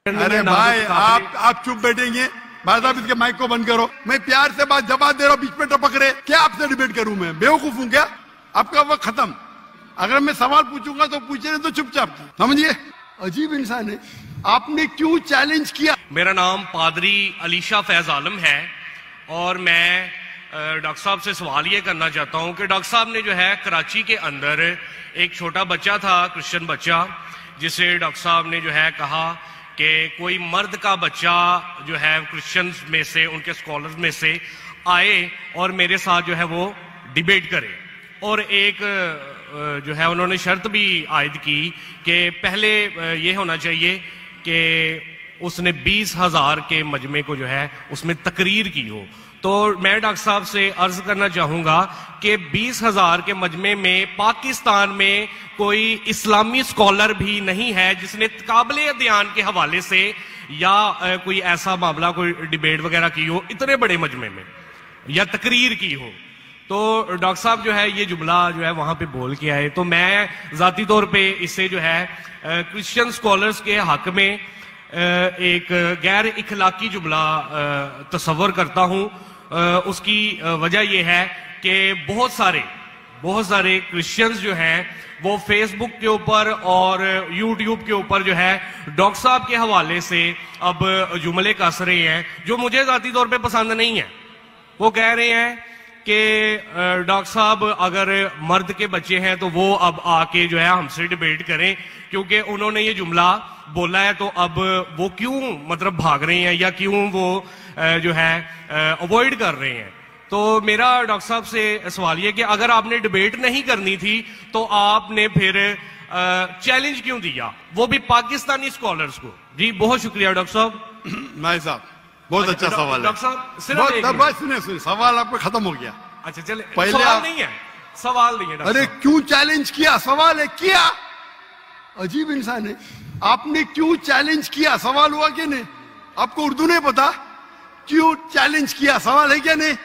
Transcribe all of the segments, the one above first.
अरे भाई आप चुप बैठेंगे? भाई साहब इसके माइक को बंद करो। मैं प्यार से बात जवाब दे रहा हूँ, बीच में टपक रहे। क्या आपसे डिबेट करूं? मैं बेवकूफ हूं क्या? आपका वक्त खत्म। अगर मैं सवाल पूछूंगा तो पूछे नहीं तो चुपचाप, समझिए। अजीब इंसान है। आपने क्यों चैलेंज किया? मेरा नाम पादरी अलीशा फैज आलम है और मैं डॉक्टर साहब से सवाल ये करना चाहता हूं कि डॉक्टर साहब ने जो है कराची के अंदर एक छोटा बच्चा था, क्रिश्चियन बच्चा, जिसे डॉक्टर साहब ने जो है कहा कि कोई मर्द का बच्चा जो है क्रिश्चियंस में से, उनके स्कॉलर्स में से आए और मेरे साथ जो है वो डिबेट करे। और एक जो है उन्होंने शर्त भी आयद की कि पहले ये होना चाहिए कि उसने 20,000 के मजमे को जो है उसमें तकरीर की हो। तो मैं डॉक्टर साहब से अर्ज करना चाहूंगा कि 20,000 के मजमे में पाकिस्तान में कोई इस्लामी स्कॉलर भी नहीं है जिसने काबिल अध्ययन के हवाले से या कोई ऐसा मामला, कोई डिबेट वगैरह की हो इतने बड़े मजमे में या तकरीर की हो। तो डॉक्टर साहब जो है ये जुमला जो है वहां पे बोल के आए, तो मैं जाती तौर पे इससे जो है क्रिश्चियन स्कॉलर्स के हक में एक गैर इखलाकी जुमला तस्वर करता हूं। उसकी वजह यह है कि बहुत सारे क्रिश्चियंस जो हैं वो फेसबुक के ऊपर और यूट्यूब के ऊपर जो है डॉक्टर साहब के हवाले से अब जुमले कस रहे हैं जो मुझे जाती तौर पे पसंद नहीं है। वो कह रहे हैं कि डॉक्टर साहब अगर मर्द के बच्चे हैं तो वो अब आके जो है हमसे डिबेट करें, क्योंकि उन्होंने ये जुमला बोला है। तो अब वो क्यों मतलब भाग रहे हैं या क्यों वो जो है अवॉइड कर रहे हैं। तो मेरा डॉक्टर साहब से सवाल ये कि अगर आपने डिबेट नहीं करनी थी तो आपने फिर चैलेंज क्यों दिया, वो भी पाकिस्तानी स्कॉलर्स को? जी बहुत शुक्रिया डॉक्टर साहब। भाई साहब बहुत अच्छा सवाल है। डॉक्टर साहब सुने सवाल आपका खत्म हो गया। अच्छा चले, पहले सवाल नहीं है, सवाल नहीं है। अरे क्यों चैलेंज किया? सवाल है किया। अजीब इंसान है। आपने क्यों चैलेंज किया? सवाल हुआ क्या नहीं? आपको उर्दू नहीं पता? क्यों चैलेंज किया? सवाल है क्या नहीं?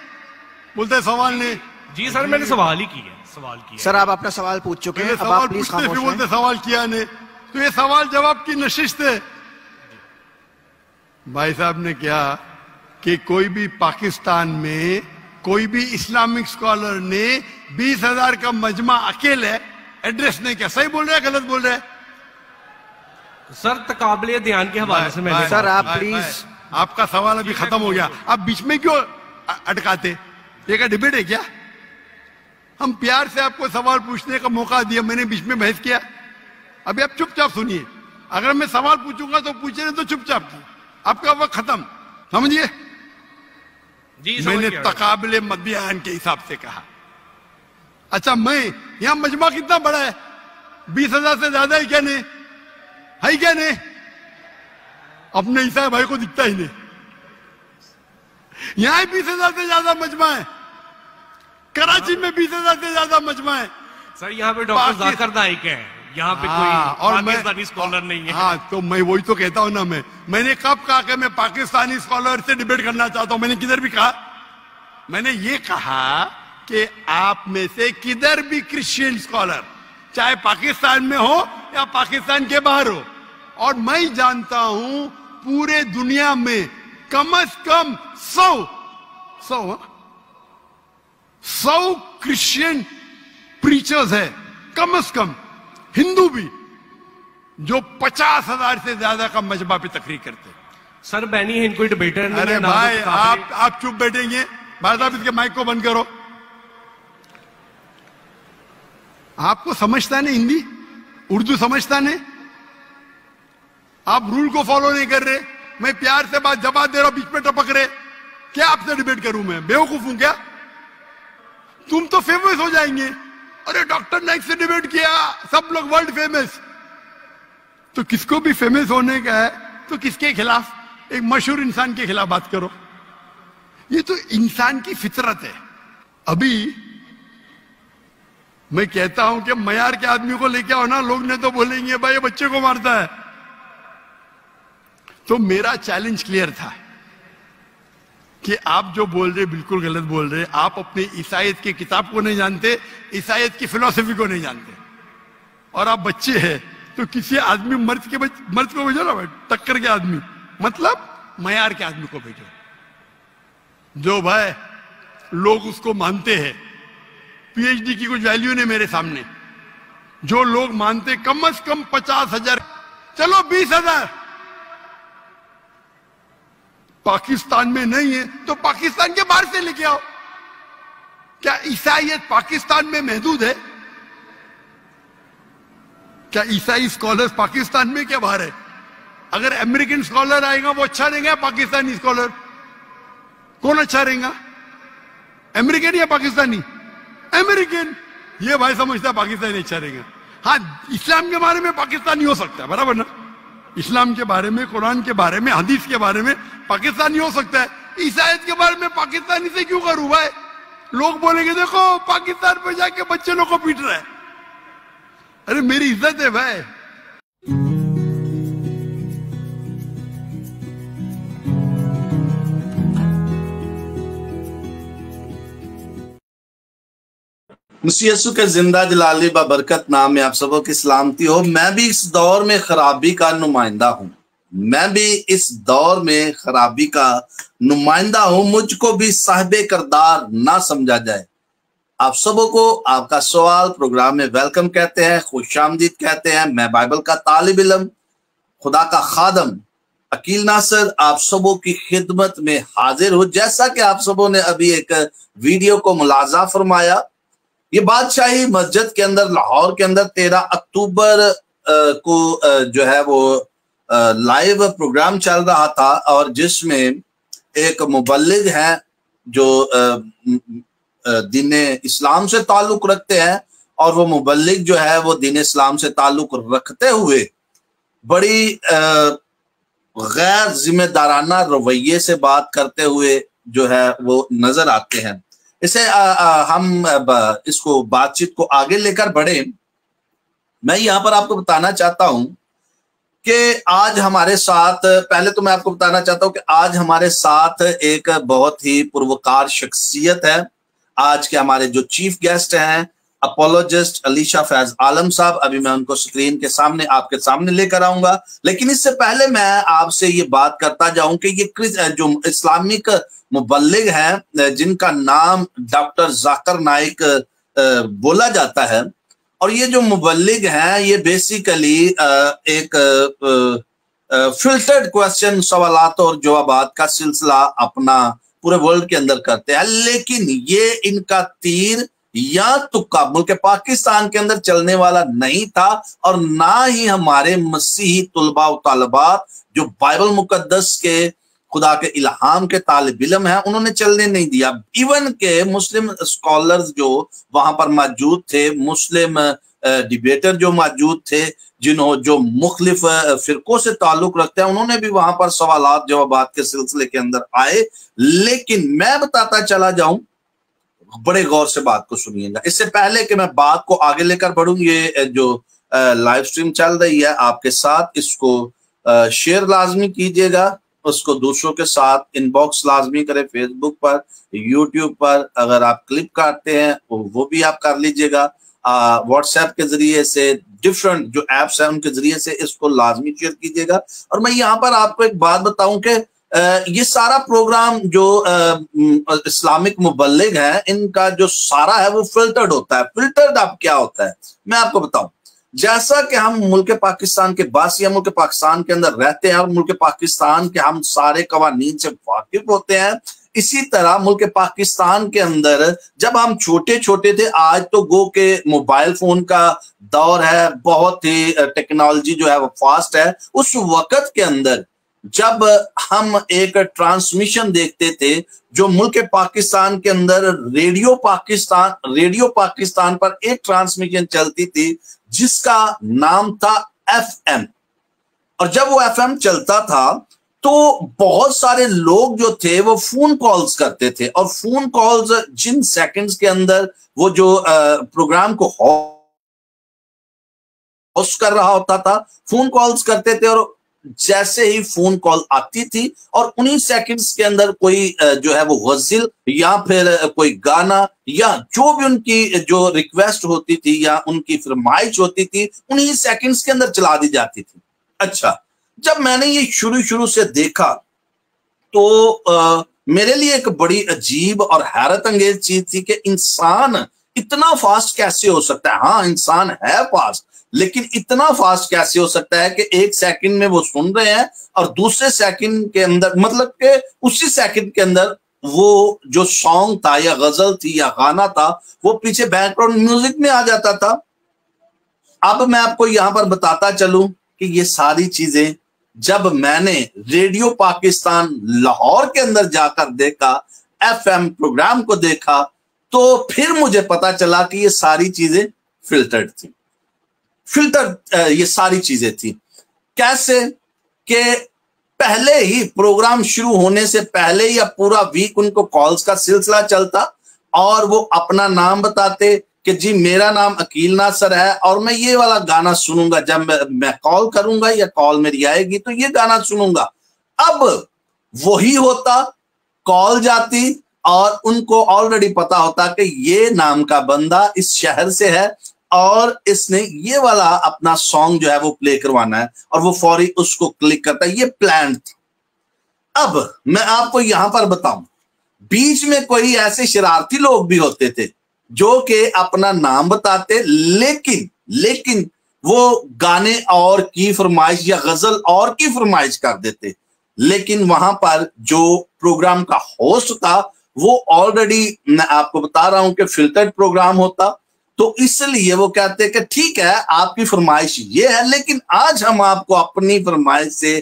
बोलते सवाल नहीं। जी सर मैंने सवाल ही किया, सवाल किया। सर आप अपना सवाल पूछ चुके हैं, अब आप प्लीज खामोश बोलते सवाल किया नहीं। तो ये सवाल जवाब की नशिस्त है। भाई साहब ने क्या कि कोई भी पाकिस्तान में कोई भी इस्लामिक स्कॉलर ने 20,000 का मजमा अकेले एड्रेस नहीं किया। सही बोल रहे हैं गलत बोल रहे हैं? सर तकाबले ध्यान के हवाले से मैंने। सर आप प्लीज, आपका सवाल अभी खत्म हो गया, आप बीच में क्यों अटकाते? ये क्या डिबेट है क्या? हम प्यार से आपको सवाल पूछने का मौका दिया, मैंने बीच में बहस किया। अभी आप चुपचाप सुनिए। अगर मैं सवाल पूछूंगा तो पूछे नहीं तो चुपचाप, आपका वक्त खत्म, समझिए। जी मैंने तकाबले मध्यान के हिसाब से कहा। अच्छा मैं यहां मजमा कितना बड़ा है? 20,000 से ज्यादा है क्या नहीं? है क्या नहीं? अपने ईसा भाई को दिखता ही नहीं। यहां 20,000 से ज्यादा मजमा है, कराची में 20,000 से ज्यादा मजमा है। सर यहाँ पे डॉक्टर जाकिर नाइक है, यहाँ पे कोई पाकिस्तानी स्कॉलर नहीं है। हाँ तो मैं वही तो कहता हूं ना। मैंने कब कहा कि मैं पाकिस्तानी स्कॉलर से डिबेट करना चाहता हूं? मैंने किधर भी कहा? मैंने ये कहा कि आप में से किधर भी क्रिश्चियन स्कॉलर, चाहे पाकिस्तान में हो या पाकिस्तान के बाहर हो, और मैं जानता हूं पूरे दुनिया में कम से कम 100 क्रिश्चियन प्रीचर्स है, कम से कम, हिंदू भी, जो 50,000 से ज्यादा का मजमा पे तकरीर करते। सर बैनी हिंद कोई डिबेटर नहीं। अरे भाई आप चुप बैठेंगे? भाई साहब इसके माइक को बंद करो। आपको समझता नहीं हिंदी, उर्दू समझता नहीं, आप रूल को फॉलो नहीं कर रहे। मैं प्यार से बात जवाब दे रहा हूं, बीच में टपक रहे। क्या आपसे डिबेट करूं? मैं बेवकूफ हूं क्या? तुम तो फेमस हो जाएंगे। अरे डॉक्टर नाइक से डिबेट किया, सब लोग वर्ल्ड फेमस। तो किसको भी फेमस होने का है तो किसके खिलाफ? एक मशहूर इंसान के खिलाफ बात करो। ये तो इंसान की फितरत है। अभी मैं कहता हूं कि मयार के आदमी को लेके आओ ना, लोग ने तो बोलेंगे भाई ये बच्चे को मारता है। तो मेरा चैलेंज क्लियर था कि आप जो बोल रहे बिल्कुल गलत बोल रहे। आप अपनी ईसाईयत की किताब को नहीं जानते, ईसाईयत की फिलॉसफी को नहीं जानते, और आप बच्चे हैं तो किसी आदमी मर्द को भेजो ना भाई, टक्कर के आदमी, मतलब मयार के आदमी को भेजो, जो भाई लोग उसको मानते हैं। पीएचडी की कुछ वैल्यू नहीं मेरे सामने। जो लोग मानते कम से कम 50,000, चलो 20,000, पाकिस्तान में नहीं है तो पाकिस्तान के बाहर से लेके आओ। क्या ईसाईयत पाकिस्तान में महदूद है? क्या ईसाई स्कॉलर्स पाकिस्तान में क्या बाहर है? अगर अमेरिकन स्कॉलर आएगा वो अच्छा रहेगा, पाकिस्तानी स्कॉलर कौन अच्छा रहेगा? अमेरिकन या पाकिस्तानी? अमेरिकन। ये भाई समझता है पाकिस्तानी अच्छा रहेगा। हाँ, इस्लाम के बारे में पाकिस्तानी हो सकता है, बराबर ना? इस्लाम के बारे में, कुरान के बारे में, हदीस के बारे में पाकिस्तानी हो सकता है। ईसाईयत के बारे में पाकिस्तानी से क्यों करूं भाई? लोग बोलेंगे देखो पाकिस्तान पे जाके बच्चे लोग को पीट रहा है। अरे मेरी इज्जत है भाई। मसीह यीशु के जिंदा जलाली बरकत नाम में आप सबों की सलामती हो। मैं भी इस दौर में खराबी का नुमाइंदा हूं। मैं भी इस दौर में खराबी का नुमाइंदा हूं। मुझको भी साहिबे करदार ना समझा जाए। आप सबों को आपका सवाल प्रोग्राम में वेलकम कहते हैं, खुशामदीद कहते हैं। मैं बाइबल का तालिब इल्म, खुदा का खादम अकील नासर आप सबों की खिदमत में हाजिर हूं। जैसा कि आप सबों ने अभी एक वीडियो को मुलाजा फरमाया, ये बादशाही मस्जिद के अंदर लाहौर के अंदर 13 अक्टूबर को जो है वो लाइव प्रोग्राम चल रहा था, और जिसमें एक मुबल्लिग है जो दीन इस्लाम से ताल्लुक रखते हैं, और वो मुबल्लिग जो है वो दीन इस्लाम से ताल्लुक रखते हुए बड़ी गैर जिम्मेदाराना रवैये से बात करते हुए जो है वो नजर आते हैं। इसे हम इसको बातचीत को आगे लेकर बढ़े। मैं यहाँ पर आपको बताना चाहता हूं कि आज हमारे साथ, पहले तो मैं आपको बताना चाहता हूं कि आज हमारे साथ एक बहुत ही पुरवकार शख्सियत है। आज के हमारे जो चीफ गेस्ट हैं अपोलोजिस्ट अलीशा फैज आलम साहब। अभी मैं उनको स्क्रीन के सामने आपके सामने लेकर आऊंगा, लेकिन इससे पहले मैं आपसे ये बात करता जाऊं कि ये जो इस्लामिक मुबल्लिग है जिनका नाम डॉक्टर जाकिर नाइक बोला जाता है, और ये जो मुबल्लिग हैं ये बेसिकली एक फिल्टर्ड क्वेश्चन, सवालात और जवाबात का सिलसिला अपना पूरे वर्ल्ड के अंदर करते हैं। लेकिन ये इनका तीर या तुक्का मुल्क पाकिस्तान के अंदर चलने वाला नहीं था, और ना ही हमारे मसीही तुलबा व तालिबात जो बाइबल मुकद्दस के खुदा के इल्हाम के तालिब इल्म है उन्होंने चलने नहीं दिया। इवन के मुस्लिम स्कॉलर्स जो वहां पर मौजूद थे, मुस्लिम डिबेटर जो मौजूद थे, जो मुख्तलिफ फिरकों से ताल्लुक रखते हैं, उन्होंने भी वहां पर सवालात जवाबात के सिलसिले के अंदर आए। लेकिन मैं बताता चला जाऊं, बड़े गौर से बात को सुनिएगा। इससे पहले कि मैं बात को आगे लेकर बढ़ूं, ये जो लाइव स्ट्रीम चल रही है आपके साथ, इसको शेयर लाजमी कीजिएगा, उसको दूसरों के साथ इनबॉक्स लाजमी करें। फेसबुक पर, यूट्यूब पर अगर आप क्लिप काटते हैं वो भी आप कर लीजिएगा। व्हाट्सएप के जरिए से, डिफरेंट जो एप्स हैं उनके जरिए से इसको लाजमी शेयर कीजिएगा। और मैं यहाँ पर आपको एक बात बताऊं कि ये सारा प्रोग्राम जो इस्लामिक मुबल्लिग है इनका जो सारा है वो फिल्टर्ड होता है। फिल्टर्ड अब क्या होता है मैं आपको बताऊं। जैसा कि हम मुल्क पाकिस्तान के बासी, हम मुल्क पाकिस्तान के अंदर रहते हैं और मुल्क पाकिस्तान के हम सारे कवानीन से वाकिफ होते हैं, इसी तरह मुल्क पाकिस्तान के अंदर जब हम छोटे छोटे थे, आज तो गो के मोबाइल फोन का दौर है, बहुत ही टेक्नोलॉजी जो है वो फास्ट है। उस वक्त के अंदर जब हम एक ट्रांसमिशन देखते थे जो मुल्क पाकिस्तान के अंदर रेडियो पाकिस्तान पर एक ट्रांसमिशन चलती थी जिसका नाम था FM, और जब वो FM चलता था तो बहुत सारे लोग जो थे वो फोन कॉल्स करते थे, और फोन कॉल्स जिन सेकंड्स के अंदर वो जो प्रोग्राम को होस्ट कर रहा होता था, फोन कॉल्स करते थे, और जैसे ही फोन कॉल आती थी और उन्हीं सेकंड्स के अंदर कोई जो है वो गजल या फिर कोई गाना या जो भी उनकी जो रिक्वेस्ट होती थी या उनकी फरमाइश होती थी उन्हीं सेकंड्स के अंदर चला दी जाती थी। अच्छा, जब मैंने ये शुरू से देखा तो मेरे लिए एक बड़ी अजीब और हैरत अंगेज चीज थी कि इंसान इतना फास्ट कैसे हो सकता है। हाँ, इंसान है फास्ट, लेकिन इतना फास्ट कैसे हो सकता है कि एक सेकंड में वो सुन रहे हैं और दूसरे सेकंड के अंदर, मतलब कि उसी सेकंड के अंदर वो जो सॉन्ग था या गजल थी या गाना था वो पीछे बैकग्राउंड म्यूजिक में आ जाता था। अब मैं आपको यहां पर बताता चलूं कि ये सारी चीजें जब मैंने रेडियो पाकिस्तान लाहौर के अंदर जाकर देखा, FM प्रोग्राम को देखा, तो फिर मुझे पता चला कि ये सारी चीजें फिल्टर्ड थी। ये सारी चीजें थी कैसे कि पहले ही प्रोग्राम शुरू होने से पहले या पूरा वीक उनको कॉल्स का सिलसिला चलता और वो अपना नाम बताते कि जी मेरा नाम अकील नासर है और मैं ये वाला गाना सुनूंगा, जब मैं कॉल करूंगा या कॉल मेरी आएगी तो ये गाना सुनूंगा। अब वही होता, कॉल जाती और उनको ऑलरेडी पता होता कि ये नाम का बंदा इस शहर से है और इसने ये वाला अपना सॉन्ग जो है वो प्ले करवाना है और वो फौरी उसको क्लिक करता है। ये प्लान था। अब मैं आपको यहां पर बताऊं, बीच में कोई ऐसे शरारती लोग भी होते थे जो कि अपना नाम बताते लेकिन वो गाने और की फरमाइश या गजल और की फरमाइश कर देते। लेकिन वहां पर जो प्रोग्राम का होस्ट था वो ऑलरेडी, मैं आपको बता रहा हूं कि फिल्टर्ड प्रोग्राम होता, तो इसलिए वो कहते हैं कि ठीक है आपकी फरमाइश ये है, लेकिन आज हम आपको अपनी फरमाइश से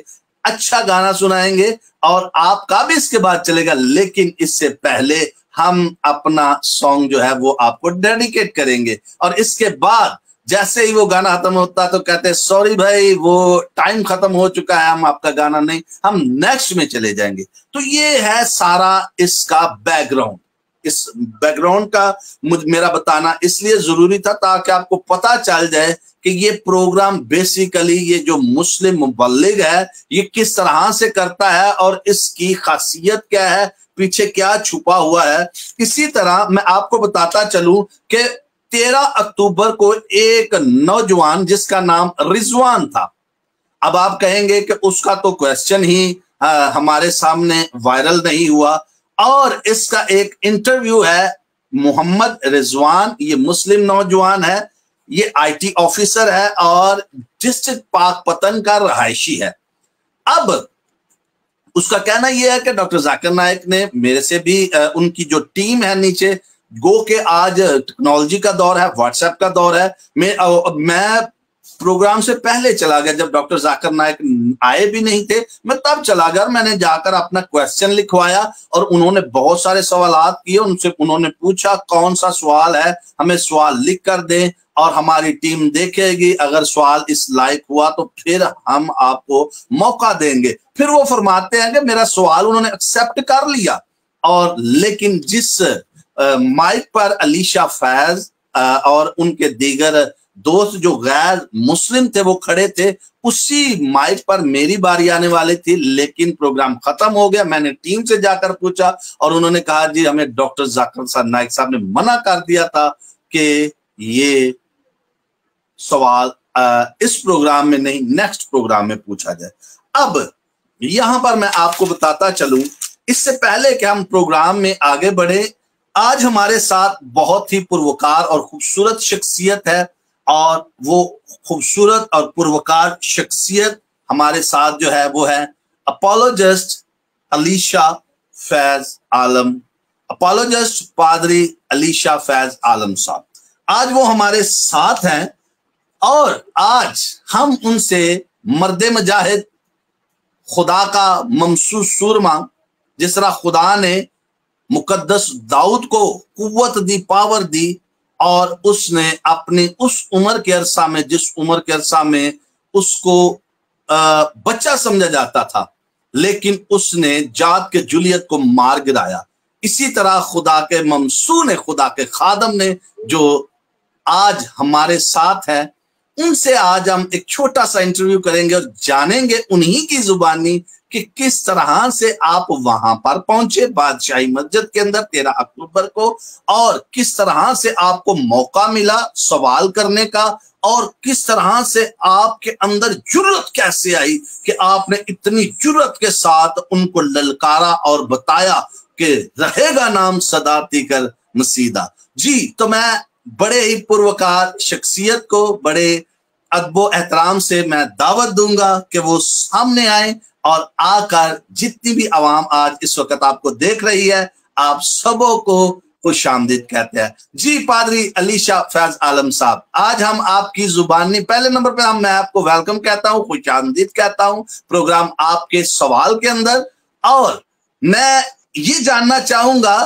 अच्छा गाना सुनाएंगे और आपका भी इसके बाद चलेगा, लेकिन इससे पहले हम अपना सॉन्ग जो है वो आपको डेडिकेट करेंगे। और इसके बाद जैसे ही वो गाना खत्म होता तो कहते हैं सॉरी भाई वो टाइम खत्म हो चुका है, हम आपका गाना नहीं, हम नेक्स्ट में चले जाएंगे। तो ये है सारा इसका बैकग्राउंड। इस बैकग्राउंड का मेरा बताना इसलिए जरूरी था ताकि आपको पता चल जाए कि ये प्रोग्राम बेसिकली ये जो मुस्लिम मुबल्लिग है ये किस तरह से करता है और इसकी खासियत क्या है, पीछे क्या छुपा हुआ है। इसी तरह मैं आपको बताता चलूं कि 13 अक्टूबर को एक नौजवान जिसका नाम रिजवान था, अब आप कहेंगे कि उसका तो क्वेश्चन ही हमारे सामने वायरल नहीं हुआ, और इसका एक इंटरव्यू है। मोहम्मद रिजवान ये मुस्लिम नौजवान है, ये IT ऑफिसर है और डिस्ट्रिक्ट पाकपतन का रहायशी है। अब उसका कहना यह है कि डॉक्टर जाकिर नाइक ने मेरे से भी उनकी जो टीम है नीचे, गो के आज टेक्नोलॉजी का दौर है, व्हाट्सएप का दौर है, मैं प्रोग्राम से पहले चला गया, जब डॉक्टर जाकिर नाइक आए भी नहीं थे मैं तब चला गया, मैंने जाकर अपना क्वेश्चन लिखवाया और उन्होंने बहुत सारे सवालात किए। उनसे उन्होंने पूछा कौन सा सवाल है, हमें सवाल लिख कर दें और हमारी टीम देखेगी, अगर सवाल इस लायक हुआ तो फिर हम आपको मौका देंगे। फिर वो फरमाते हैं कि मेरा सवाल उन्होंने एक्सेप्ट कर लिया, और लेकिन जिस माइक पर अलीशा फैज और उनके दीगर दोस्त जो गैर मुस्लिम थे वो खड़े थे, उसी माइक पर मेरी बारी आने वाली थी, लेकिन प्रोग्राम खत्म हो गया। मैंने टीम से जाकर पूछा और उन्होंने कहा जी हमें डॉक्टर जाकिर नाइक साहब ने मना कर दिया था कि ये सवाल इस प्रोग्राम में नहीं, नेक्स्ट प्रोग्राम में पूछा जाए। अब यहां पर मैं आपको बताता चलूं, इससे पहले कि हम प्रोग्राम में आगे बढ़े, आज हमारे साथ बहुत ही पुरवकार और खूबसूरत शख्सियत है, और वो खूबसूरत और पुरवकार शख्सियत हमारे साथ जो है वो है अपोलोजिस्ट अलीशा फैज आलम, अपोलोजिस्ट पादरी अलीशा फैज आलम साहब। आज वो हमारे साथ हैं और आज हम उनसे मर्दे मुजाहिद, खुदा का ममसूस सूरमा, जिस तरह खुदा ने मुकद्दस दाऊद को कुव्वत दी, पावर दी, और उसने अपनी उस उम्र के अरसा में, जिस उम्र के अरसा में उसको बच्चा समझा जाता था, लेकिन उसने जात के जुलियत को मार गिराया, इसी तरह खुदा के ममसू ने, खुदा के खादम ने, जो आज हमारे साथ है, उनसे आज हम एक छोटा सा इंटरव्यू करेंगे और जानेंगे उन्हीं की जुबानी कि किस तरह से आप वहां पर पहुंचे बादशाही मस्जिद के अंदर 13 अक्टूबर को, और किस तरह से आपको मौका मिला सवाल करने का, और किस तरह से आपके अंदर जुर्रत कैसे आई कि आपने इतनी जुर्रत के साथ उनको ललकारा और बताया कि रहेगा नाम सदा तीकर मसीदा। जी, तो मैं बड़े ही पुरवकार शख्सियत को बड़े अदबो एहतराम से मैं दावत दूंगा कि वो सामने आए और आकर जितनी भी आवाम आज इस वक्त आपको देख रही है, आप सबों को खुशामदीद कहते हैं। जी पादरी अलीशा फैज आलम साहब, आज हम आपकी जुबानी पहले नंबर पे मैं आपको वेलकम कहता हूँ, खुशामदीद कहता हूँ प्रोग्राम आपके सवाल के अंदर। और मैं ये जानना चाहूंगा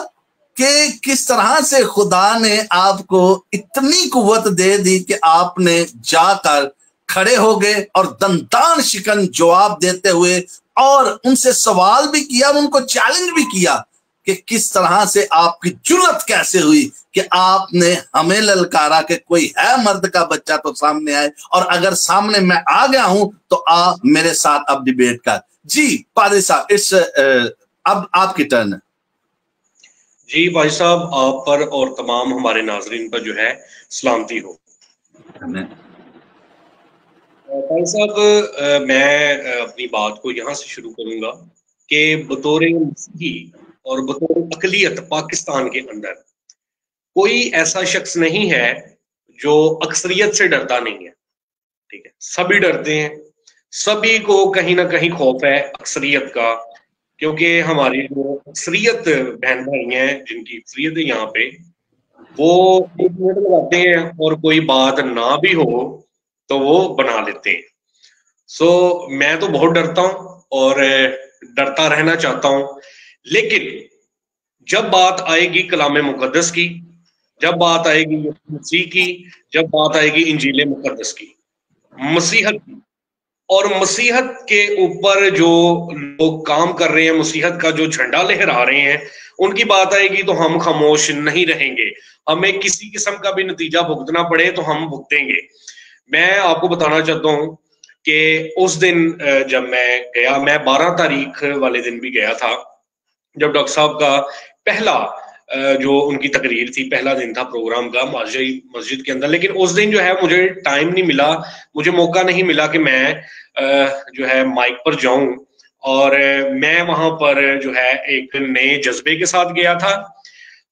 कि किस तरह से खुदा ने आपको इतनी कुव्वत दे दी कि आपने जाकर खड़े हो गए और दंतान शिकन जवाब देते हुए और उनसे सवाल भी किया, उनको चैलेंज भी किया कि किस तरह से आपकी जुर्रत कैसे हुई कि आपने हमें ललकारा कि कोई है मर्द का बच्चा तो सामने आए, और अगर सामने मैं आ गया हूं तो आप मेरे साथ अब डिबेट कर। जी पादरी साहब, इट्स अब आपकी टर्न है। जी भाई साहब, आप पर और तमाम हमारे नाजरीन पर जो है सलामती हो। भाई साहब, मैं अपनी बात को यहाँ से शुरू करूंगा कि बतौर मसीही और बतौर अकलियत पाकिस्तान के अंदर कोई ऐसा शख्स नहीं है जो अक्सरियत से डरता नहीं है। ठीक है, सभी डरते हैं, सभी को कहीं ना कहीं खौफ है अक्सरियत का, क्योंकि हमारी जो अक्सरियत बहन भाई हैं जिनकी अक्सरियत है यहाँ पे, वो एक मिनट लगाते हैं और कोई बात ना भी हो तो वो बना लेते हैं। सो मैं तो बहुत डरता हूँ और डरता रहना चाहता हूँ, लेकिन जब बात आएगी कलाम मुकद्दस की, जब बात आएगी मसीह की, जब बात आएगी इंजील मुकद्दस की, मसीहत की, और मसीहत के ऊपर जो लोग काम कर रहे हैं, मसीहत का जो झंडा लहरा रहे हैं, उनकी बात आएगी तो हम खामोश नहीं रहेंगे। हमें किसी किस्म का भी नतीजा भुगतना पड़े तो हम भुगतेंगे। मैं आपको बताना चाहता हूँ कि उस दिन जब मैं गया, मैं 12 तारीख वाले दिन भी गया था, जब डॉक्टर साहब का पहला जो उनकी तकरीर थी, पहला दिन था प्रोग्राम का मस्जिद के अंदर। लेकिन उस दिन जो है मुझे टाइम नहीं मिला, मुझे मौका नहीं मिला कि मैं जो है माइक पर जाऊं, और मैं वहां पर जो है एक नए जज्बे के साथ गया था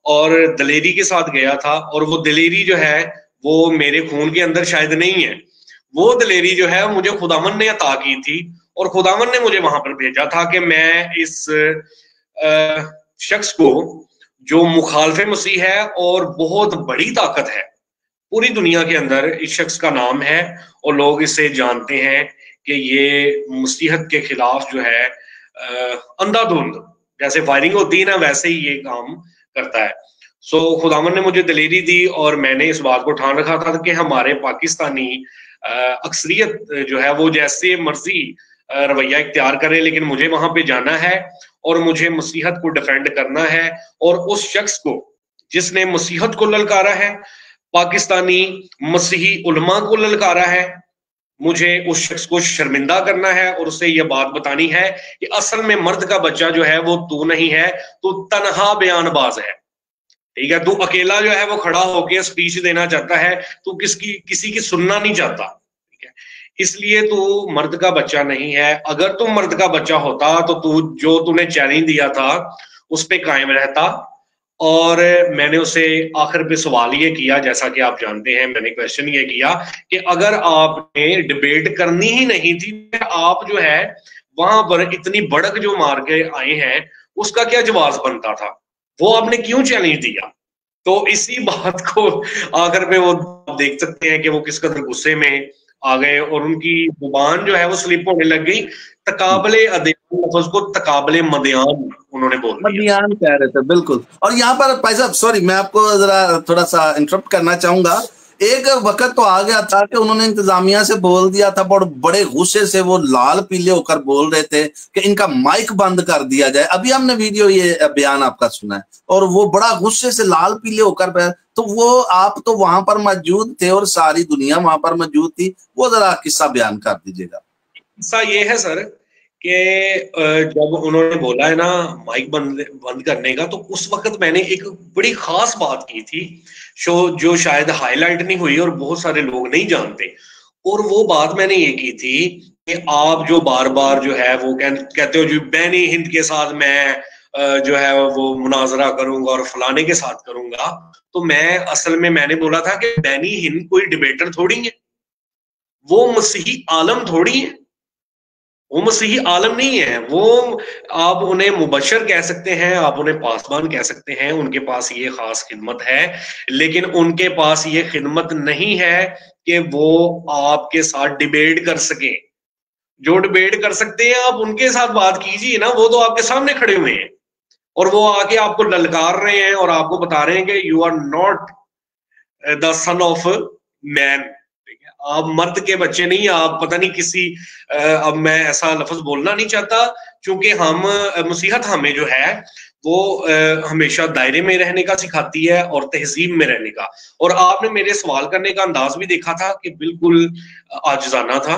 और दलेरी के साथ गया था। और वो दलेरी जो है वो मेरे खून के अंदर शायद नहीं है, वो दलेरी जो है मुझे खुदावन ने अता की थी, और खुदावन ने मुझे वहां पर भेजा था कि मैं इस शख्स को जो मुखालफे मसीह है और बहुत बड़ी ताकत है पूरी दुनिया के अंदर, इस शख्स का नाम है और लोग इसे जानते हैं कि ये मसीहत के खिलाफ जो है अंधाधुंध जैसे फायरिंग होती है ना, वैसे ही ये काम करता है। सो खुदावन ने मुझे दलेरी दी और मैंने इस बात को ठान रखा था कि हमारे पाकिस्तानी अक्सरियत जो है वो जैसे मर्जी रवैया इख्तियार करे, लेकिन मुझे वहां पे जाना है और मुझे मसीहत को डिफेंड करना है। और उस शख्स को जिसने मसीहत को ललकारा है, पाकिस्तानी मसीही उलमा को ललकारा है, मुझे उस शख्स को शर्मिंदा करना है और उसे यह बात बतानी है कि असल में मर्द का बच्चा जो है वो तू नहीं है, तू तनहा बयानबाज है। ठीक है, तू अकेला जो है वो खड़ा होकर स्पीच देना चाहता है, तू किसी की सुनना नहीं चाहता। ठीक है, इसलिए तू मर्द का बच्चा नहीं है। अगर तू मर्द का बच्चा होता तो तू जो तूने चैलेंज दिया था उस पे कायम रहता। और मैंने उसे आखिर पे सवाल ये किया, जैसा कि आप जानते हैं, मैंने क्वेश्चन ये किया कि अगर आपने डिबेट करनी ही नहीं थी, आप जो है वहां पर इतनी भड़क जो मार के आए हैं उसका क्या जवाब बनता था, वो आपने क्यों चैलेंज दिया? तो इसी बात को आखिर पे वो देख सकते हैं कि वो किस कदर गुस्से में आ गए और उनकी जुबान जो है वो स्लिप होने लग गई। तकाबले अदयान लफ्ज को तकाबले मदयान उन्होंने बोल दिया, मदयान कह रहे थे, बिल्कुल। और यहाँ पर भाई साहब, सॉरी मैं आपको जरा थोड़ा सा इंटरप्ट करना चाहूंगा। एक वक्त तो आ गया था कि उन्होंने इंतजामिया से बोल दिया था, बड़े गुस्से से वो लाल पीले होकर बोल रहे थे कि इनका माइक बंद कर दिया जाए। अभी हमने वीडियो ये बयान आपका सुना है, और वो बड़ा गुस्से से लाल पीले होकर, तो वो आप तो वहां पर मौजूद थे और सारी दुनिया वहां पर मौजूद थी, वो जरा किस्सा बयान कर दीजिएगा। किस्सा ये है सर कि जब उन्होंने बोला है ना माइक बंद करने का, तो उस वक्त मैंने एक बड़ी खास बात की थी जो शायद हाईलाइट नहीं हुई और बहुत सारे लोग नहीं जानते। और वो बात मैंने ये की थी कि आप जो बार बार जो है वो कहते हो जी बैनी हिंद के साथ मैं जो है वो मुनाजरा करूंगा और फलाने के साथ करूंगा, तो मैं असल में मैंने बोला था कि बैनी हिंद कोई डिबेटर थोड़ी है, वो मसीही आलम थोड़ी है, वो मसीही आलम नहीं है। वो आप उन्हें मुबशर कह सकते हैं, आप उन्हें पासबान कह सकते हैं, उनके पास ये खास खिदमत है, लेकिन उनके पास ये खिदमत नहीं है कि वो आपके साथ डिबेट कर सके। जो डिबेट कर सकते हैं आप उनके साथ बात कीजिए ना, वो तो आपके सामने खड़े हुए हैं और वो आके आपको ललकार रहे हैं और आपको बता रहे हैं कि you are not the son of man, आप मर्द के बच्चे नहीं, आप पता नहीं किसी अब मैं ऐसा लफ्ज बोलना नहीं चाहता, क्योंकि हम मसीहत हमें जो है वो हमेशा दायरे में रहने का सिखाती है और तहजीब में रहने का। और आपने मेरे सवाल करने का अंदाज भी देखा था कि बिल्कुल आजिजाना था,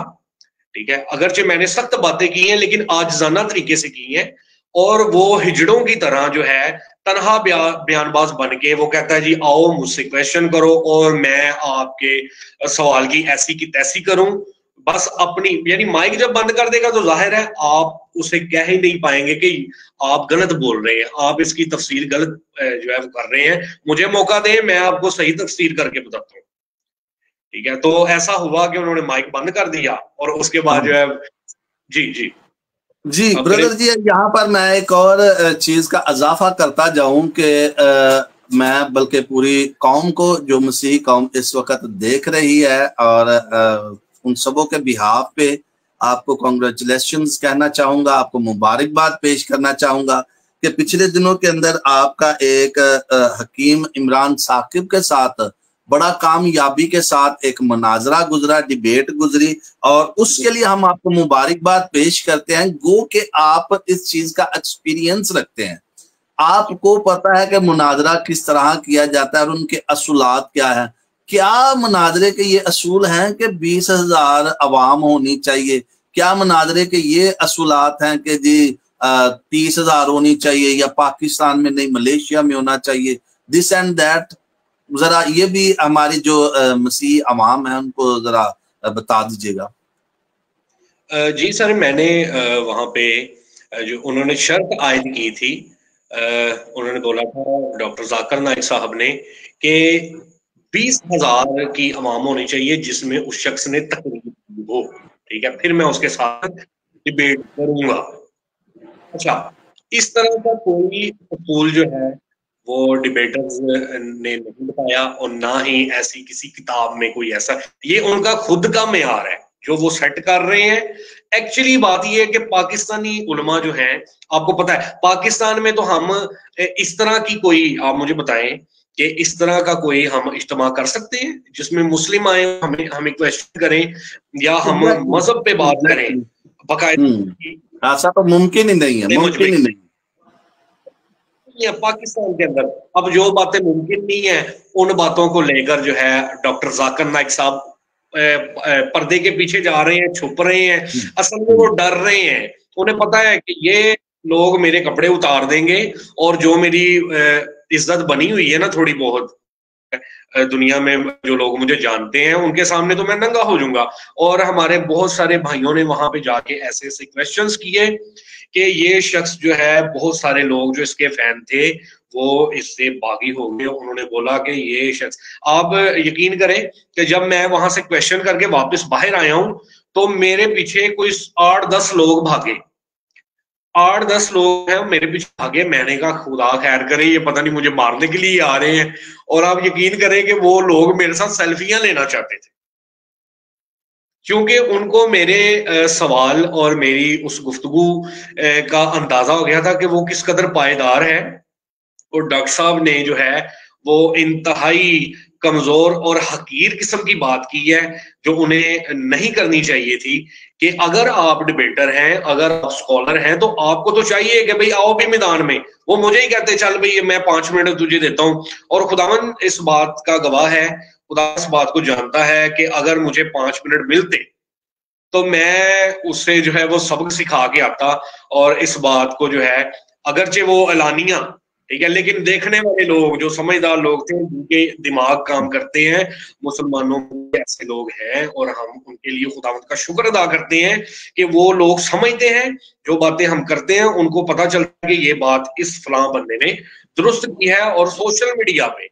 ठीक है, अगरचे मैंने सख्त बातें की हैं लेकिन आजिजाना तरीके से की हैं। और वो हिजड़ों की तरह जो है तनहा बयानबाज बन के वो कहता है जी आओ मुझसे क्वेश्चन करो और मैं आपके सवाल की ऐसी की तैसी करूं, बस अपनी, यानी माइक जब बंद कर देगा तो जाहिर है आप उसे कह ही नहीं पाएंगे कि आप गलत बोल रहे हैं, आप इसकी तफसीर गलत जो है वो कर रहे हैं, मुझे मौका दें मैं आपको सही तफसीर करके बताता हूँ। ठीक है, तो ऐसा हुआ कि उन्होंने माइक बंद कर दिया और उसके बाद जो है जी जी जी ब्रदर जी, यहाँ पर मैं एक और चीज का इजाफा करता जाऊं कि मैं बल्कि पूरी कौम को, जो मसीही कौम इस वक्त देख रही है, और उन सबों के बिहाफ पे आपको कॉन्ग्रेचुलेशंस कहना चाहूंगा, आपको मुबारकबाद पेश करना चाहूंगा कि पिछले दिनों के अंदर आपका एक हकीम इमरान साकिब के साथ बड़ा कामयाबी के साथ एक मुनाजरा गुजरा, डिबेट गुजरी, और उसके लिए हम आपको मुबारकबाद पेश करते हैं। गो कि आप इस चीज का एक्सपीरियंस रखते हैं, आपको पता है कि मुनाजरा किस तरह किया जाता है और उनके असूलात क्या है। क्या मुनाजरे के ये असूल हैं कि 20,000 अवाम होनी चाहिए? क्या मुनाजरे के ये असूलात हैं कि जी 30,000 होनी चाहिए, या पाकिस्तान में नहीं मलेशिया में होना चाहिए, दिस एंड दैट? जरा ये भी हमारी जो मसीही अवाम है उनको जरा बता दीजिएगा। जी सर, मैंने वहां पे जो उन्होंने शर्त आयद की थी, उन्होंने बोला था डॉक्टर जाकिर नाइक साहब ने कि 20,000 की अवाम होनी चाहिए जिसमें उस शख्स ने तकरीर की हो, ठीक है, फिर मैं उसके साथ डिबेट करूंगा। अच्छा, इस तरह का कोई असूल जो है वो डिबेटर्स ने नहीं बताया और ना ही ऐसी किसी किताब में कोई ऐसा, ये उनका खुद का मेयार है जो वो सेट कर रहे हैं। एक्चुअली बात ये है कि पाकिस्तानी उलमा जो हैं, आपको पता है पाकिस्तान में तो हम इस तरह की कोई, आप मुझे बताएं कि इस तरह का कोई हम इज्तिमा कर सकते हैं जिसमें मुस्लिम आए हमें क्वेश्चन करें या हम मजहब पे बात करें बाकायदा? ऐसा तो मुमकिन ही नहीं है, मुमकिन ही नहीं है पाकिस्तान के अंदर। अब जो बातें मुमकिन नहीं है उन बातों को लेकर जो है डॉक्टर जाकिर नाइक साहब पर्दे के पीछे जा रहे हैं, छुप रहे हैं, असल में वो डर रहे हैं। उन्हें पता है कि ये लोग मेरे कपड़े उतार देंगे और जो मेरी इज्जत बनी हुई है ना थोड़ी बहुत दुनिया में, जो लोग मुझे जानते हैं उनके सामने तो मैं नंगा हो जाऊंगा। और हमारे बहुत सारे भाइयों ने वहां पे जाके ऐसे ऐसे क्वेश्चंस किए कि ये शख्स जो है, बहुत सारे लोग जो इसके फैन थे वो इससे बागी हो गए। उन्होंने बोला कि ये शख्स, आप यकीन करें कि जब मैं वहां से क्वेश्चन करके वापस बाहर आया हूं तो मेरे पीछे कोई 8-10 लोग भागे, 8-10 लोग हैं मेरे पीछे भागे। मैंने कहा खुदा खैर करे, ये पता नहीं मुझे मारने के लिए आ रहे हैं। और आप यकीन करें कि वो लोग मेरे साथ सेल्फियां लेना चाहते थे, क्योंकि उनको मेरे सवाल और मेरी उस गुफ्तगू का अंदाजा हो गया था कि वो किस कदर पायदार है। और डॉक्टर साहब ने जो है वो इंतहाई कमजोर और हकीर किस्म की बात की है जो उन्हें नहीं करनी चाहिए थी, कि अगर आप डिबेटर हैं, अगर आप स्कॉलर हैं, तो आपको तो चाहिए कि भाई आओ भी मैदान में। वो मुझे ही कहते चल भाई मैं 5 मिनट तुझे देता हूं, और खुदावन इस बात का गवाह है, खुदा इस बात को जानता है कि अगर मुझे 5 मिनट मिलते तो मैं उससे जो है वो सबक सिखा के आता, और इस बात को जो है अगरचे वो एलानिया, ठीक है, लेकिन देखने वाले लोग जो समझदार लोग थे, जिनके दिमाग काम करते हैं, मुसलमानों के ऐसे लोग हैं, और हम उनके लिए खुदावंद का शुक्र अदा करते हैं कि वो लोग समझते हैं जो बातें हम करते हैं, उनको पता चलता है कि ये बात इस फलां बंदे ने दुरुस्त की है। और सोशल मीडिया पे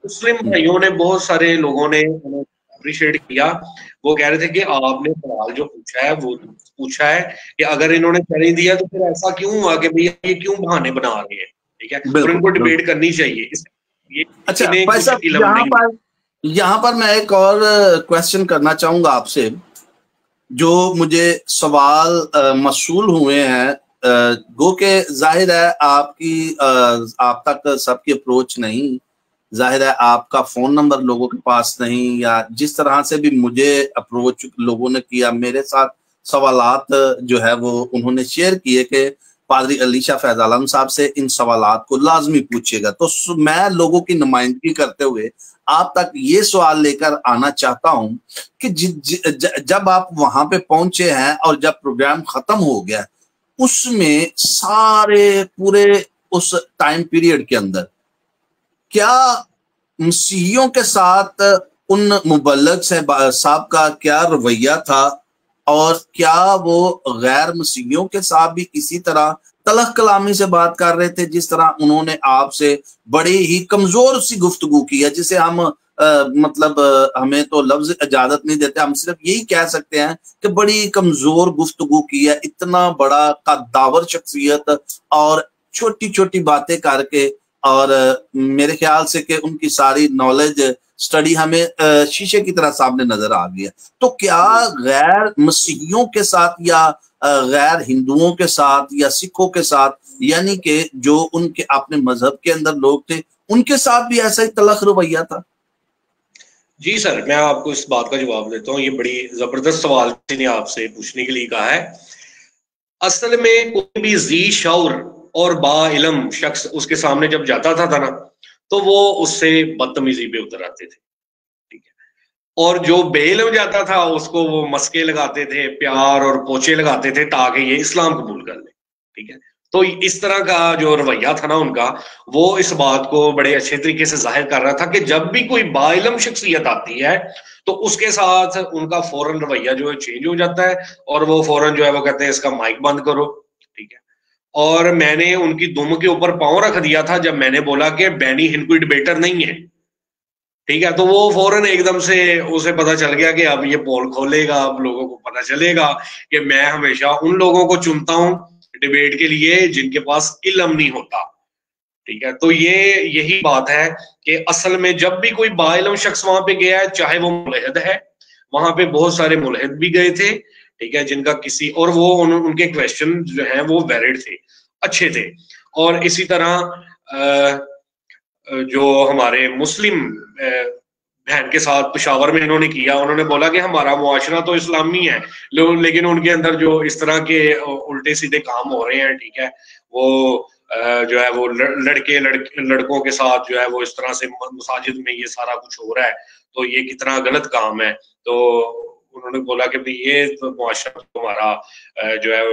मुस्लिम भाइयों ने, बहुत सारे लोगों ने अप्रिशिएट किया। वो कह रहे थे कि आपने सवाल जो पूछा है वो पूछा है कि अगर इन्होंने नहीं दिया तो फिर ऐसा क्यों हुआ कि भैया ये क्यों बहाने बना रहे हैं, ठीक है, और इनको डिबेट करनी चाहिए। ये अच्छा भाई साहब, यहाँ पर मैं एक और क्वेश्चन करना चाहूंगा आपसे, जो मुझे सवाल मसूल हुए हैं, गो के जाहिर है आपकी आप तक सबकी अप्रोच नहीं, जाहिर है आपका फोन नंबर लोगों के पास नहीं, या जिस तरह से भी मुझे अप्रोच लोगों ने किया, मेरे साथ सवालात जो है वो उन्होंने शेयर किए कि पादरी अलीशा फैज आलम साहब से इन सवालात को लाजमी पूछिएगा। तो मैं लोगों की नुमाइंदगी करते हुए आप तक ये सवाल लेकर आना चाहता हूं कि जब आप वहां पे पहुंचे हैं और जब प्रोग्राम खत्म हो गया, उसमें सारे पूरे उस टाइम पीरियड के अंदर क्या मसीहियों के साथ उन मुबल्लग साहब का क्या रवैया था, और क्या वो गैर मसीहियों के साथ भी इसी तरह तलख कलामी से बात कर रहे थे जिस तरह उन्होंने आपसे बड़ी ही कमजोर सी गुफ्तगू की है, जिसे हम मतलब हमें तो लफ्ज इजाजत नहीं देते, हम सिर्फ यही कह सकते हैं कि बड़ी कमजोर गुफ्तगू की है। इतना बड़ा कद्दावर शख्सियत और छोटी छोटी बातें करके, और मेरे ख्याल से कि उनकी सारी नॉलेज स्टडी हमें शीशे की तरह सामने नजर आ गई है। तो क्या गैर मसीहियों के साथ या गैर हिंदुओं के साथ या सिखों के साथ, यानी कि जो उनके अपने मजहब के अंदर लोग थे, उनके साथ भी ऐसा ही तलख रवैया था? जी सर, मैं आपको इस बात का जवाब देता हूँ। ये बड़ी जबरदस्त सवाल ने आपसे पूछने के लिए कहा है। असल में कोई भी जी शौर और बा इल्म शख्स उसके सामने जब जाता था ना, तो वो उससे बदतमीजी पे उतर आते थे, ठीक है, और जो बेइल्म जाता था उसको वो मस्के लगाते थे, प्यार और पोचे लगाते थे ताकि ये इस्लाम कबूल कर ले, ठीक है। तो इस तरह का जो रवैया था ना उनका, वो इस बात को बड़े अच्छे तरीके से जाहिर कर रहा था कि जब भी कोई बाइल्म शख्सियत आती है तो उसके साथ उनका फौरन रवैया जो है चेंज हो जाता है, और वो फौरन जो है वो कहते हैं इसका माइक बंद करो, ठीक है। और मैंने उनकी दुम के ऊपर पांव रख दिया था जब मैंने बोला कि बैनी हिंद कोई डिबेटर नहीं है, ठीक है। तो वो फौरन एकदम से उसे पता चल गया कि अब ये पोल खोलेगा, अब लोगों को पता चलेगा कि मैं हमेशा उन लोगों को चुनता हूं डिबेट के लिए जिनके पास इल्म नहीं होता, ठीक है। तो ये यही बात है कि असल में जब भी कोई बाइल्म शख्स वहां पे गया है, चाहे वो मुलहिद है, वहां पे बहुत सारे मुलहिद भी गए थे, ठीक है, जिनका किसी और वो उनके क्वेश्चन जो हैं वो वैलिड थे, अच्छे थे। और इसी तरह जो हमारे मुस्लिम बहन के साथ पेशावर में इन्होंने किया, उन्होंने बोला कि हमारा मुआशरा तो इस्लामी है, लेकिन उनके अंदर जो इस तरह के उल्टे सीधे काम हो रहे हैं, ठीक है, वो जो है वो लड़कों के साथ जो है वो इस तरह से मसाजिद में ये सारा कुछ हो रहा है, तो ये कितना गलत काम है। तो उन्होंने बोला कि भाई ये तो मुआशरा हमारा जो है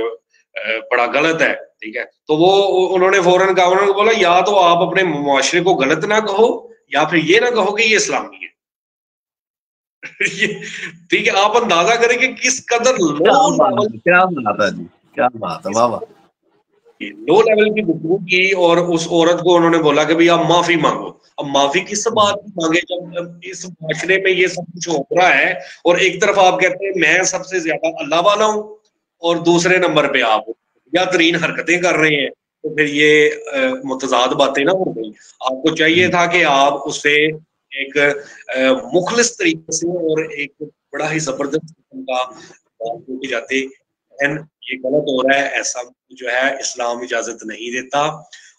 बड़ा गलत है, ठीक है। तो वो उन्होंने फौरन कहा, उन्होंने बोला या तो आप अपने मुआशरे को गलत ना कहो, या फिर ये ना कहो कि ये इस्लामी है। ठीक है, आप अंदाजा करें कि किस कदर क्या बात है, वाह वाह, लो लेवल की गुफ्तगू की। और उस औरत को उन्होंने बोला कि भाई आप माफी मांगो। अब माफी किस बात की मांगे जब इस माशरे में ये सब कुछ हो रहा है, और एक तरफ आप कहते हैं मैं सबसे ज्यादा अल्लाह वाला हूं, और दूसरे नंबर पे आप या तरीन हरकतें कर रहे हैं, तो फिर ये मुतजाद बातें ना हो गई। आपको चाहिए था कि आप उससे एक मुखलिस तरीके से और एक बड़ा ही जबरदस्त किस्म का बात जाते, ये गलत हो रहा है, ऐसा जो है इस्लाम इजाजत नहीं देता।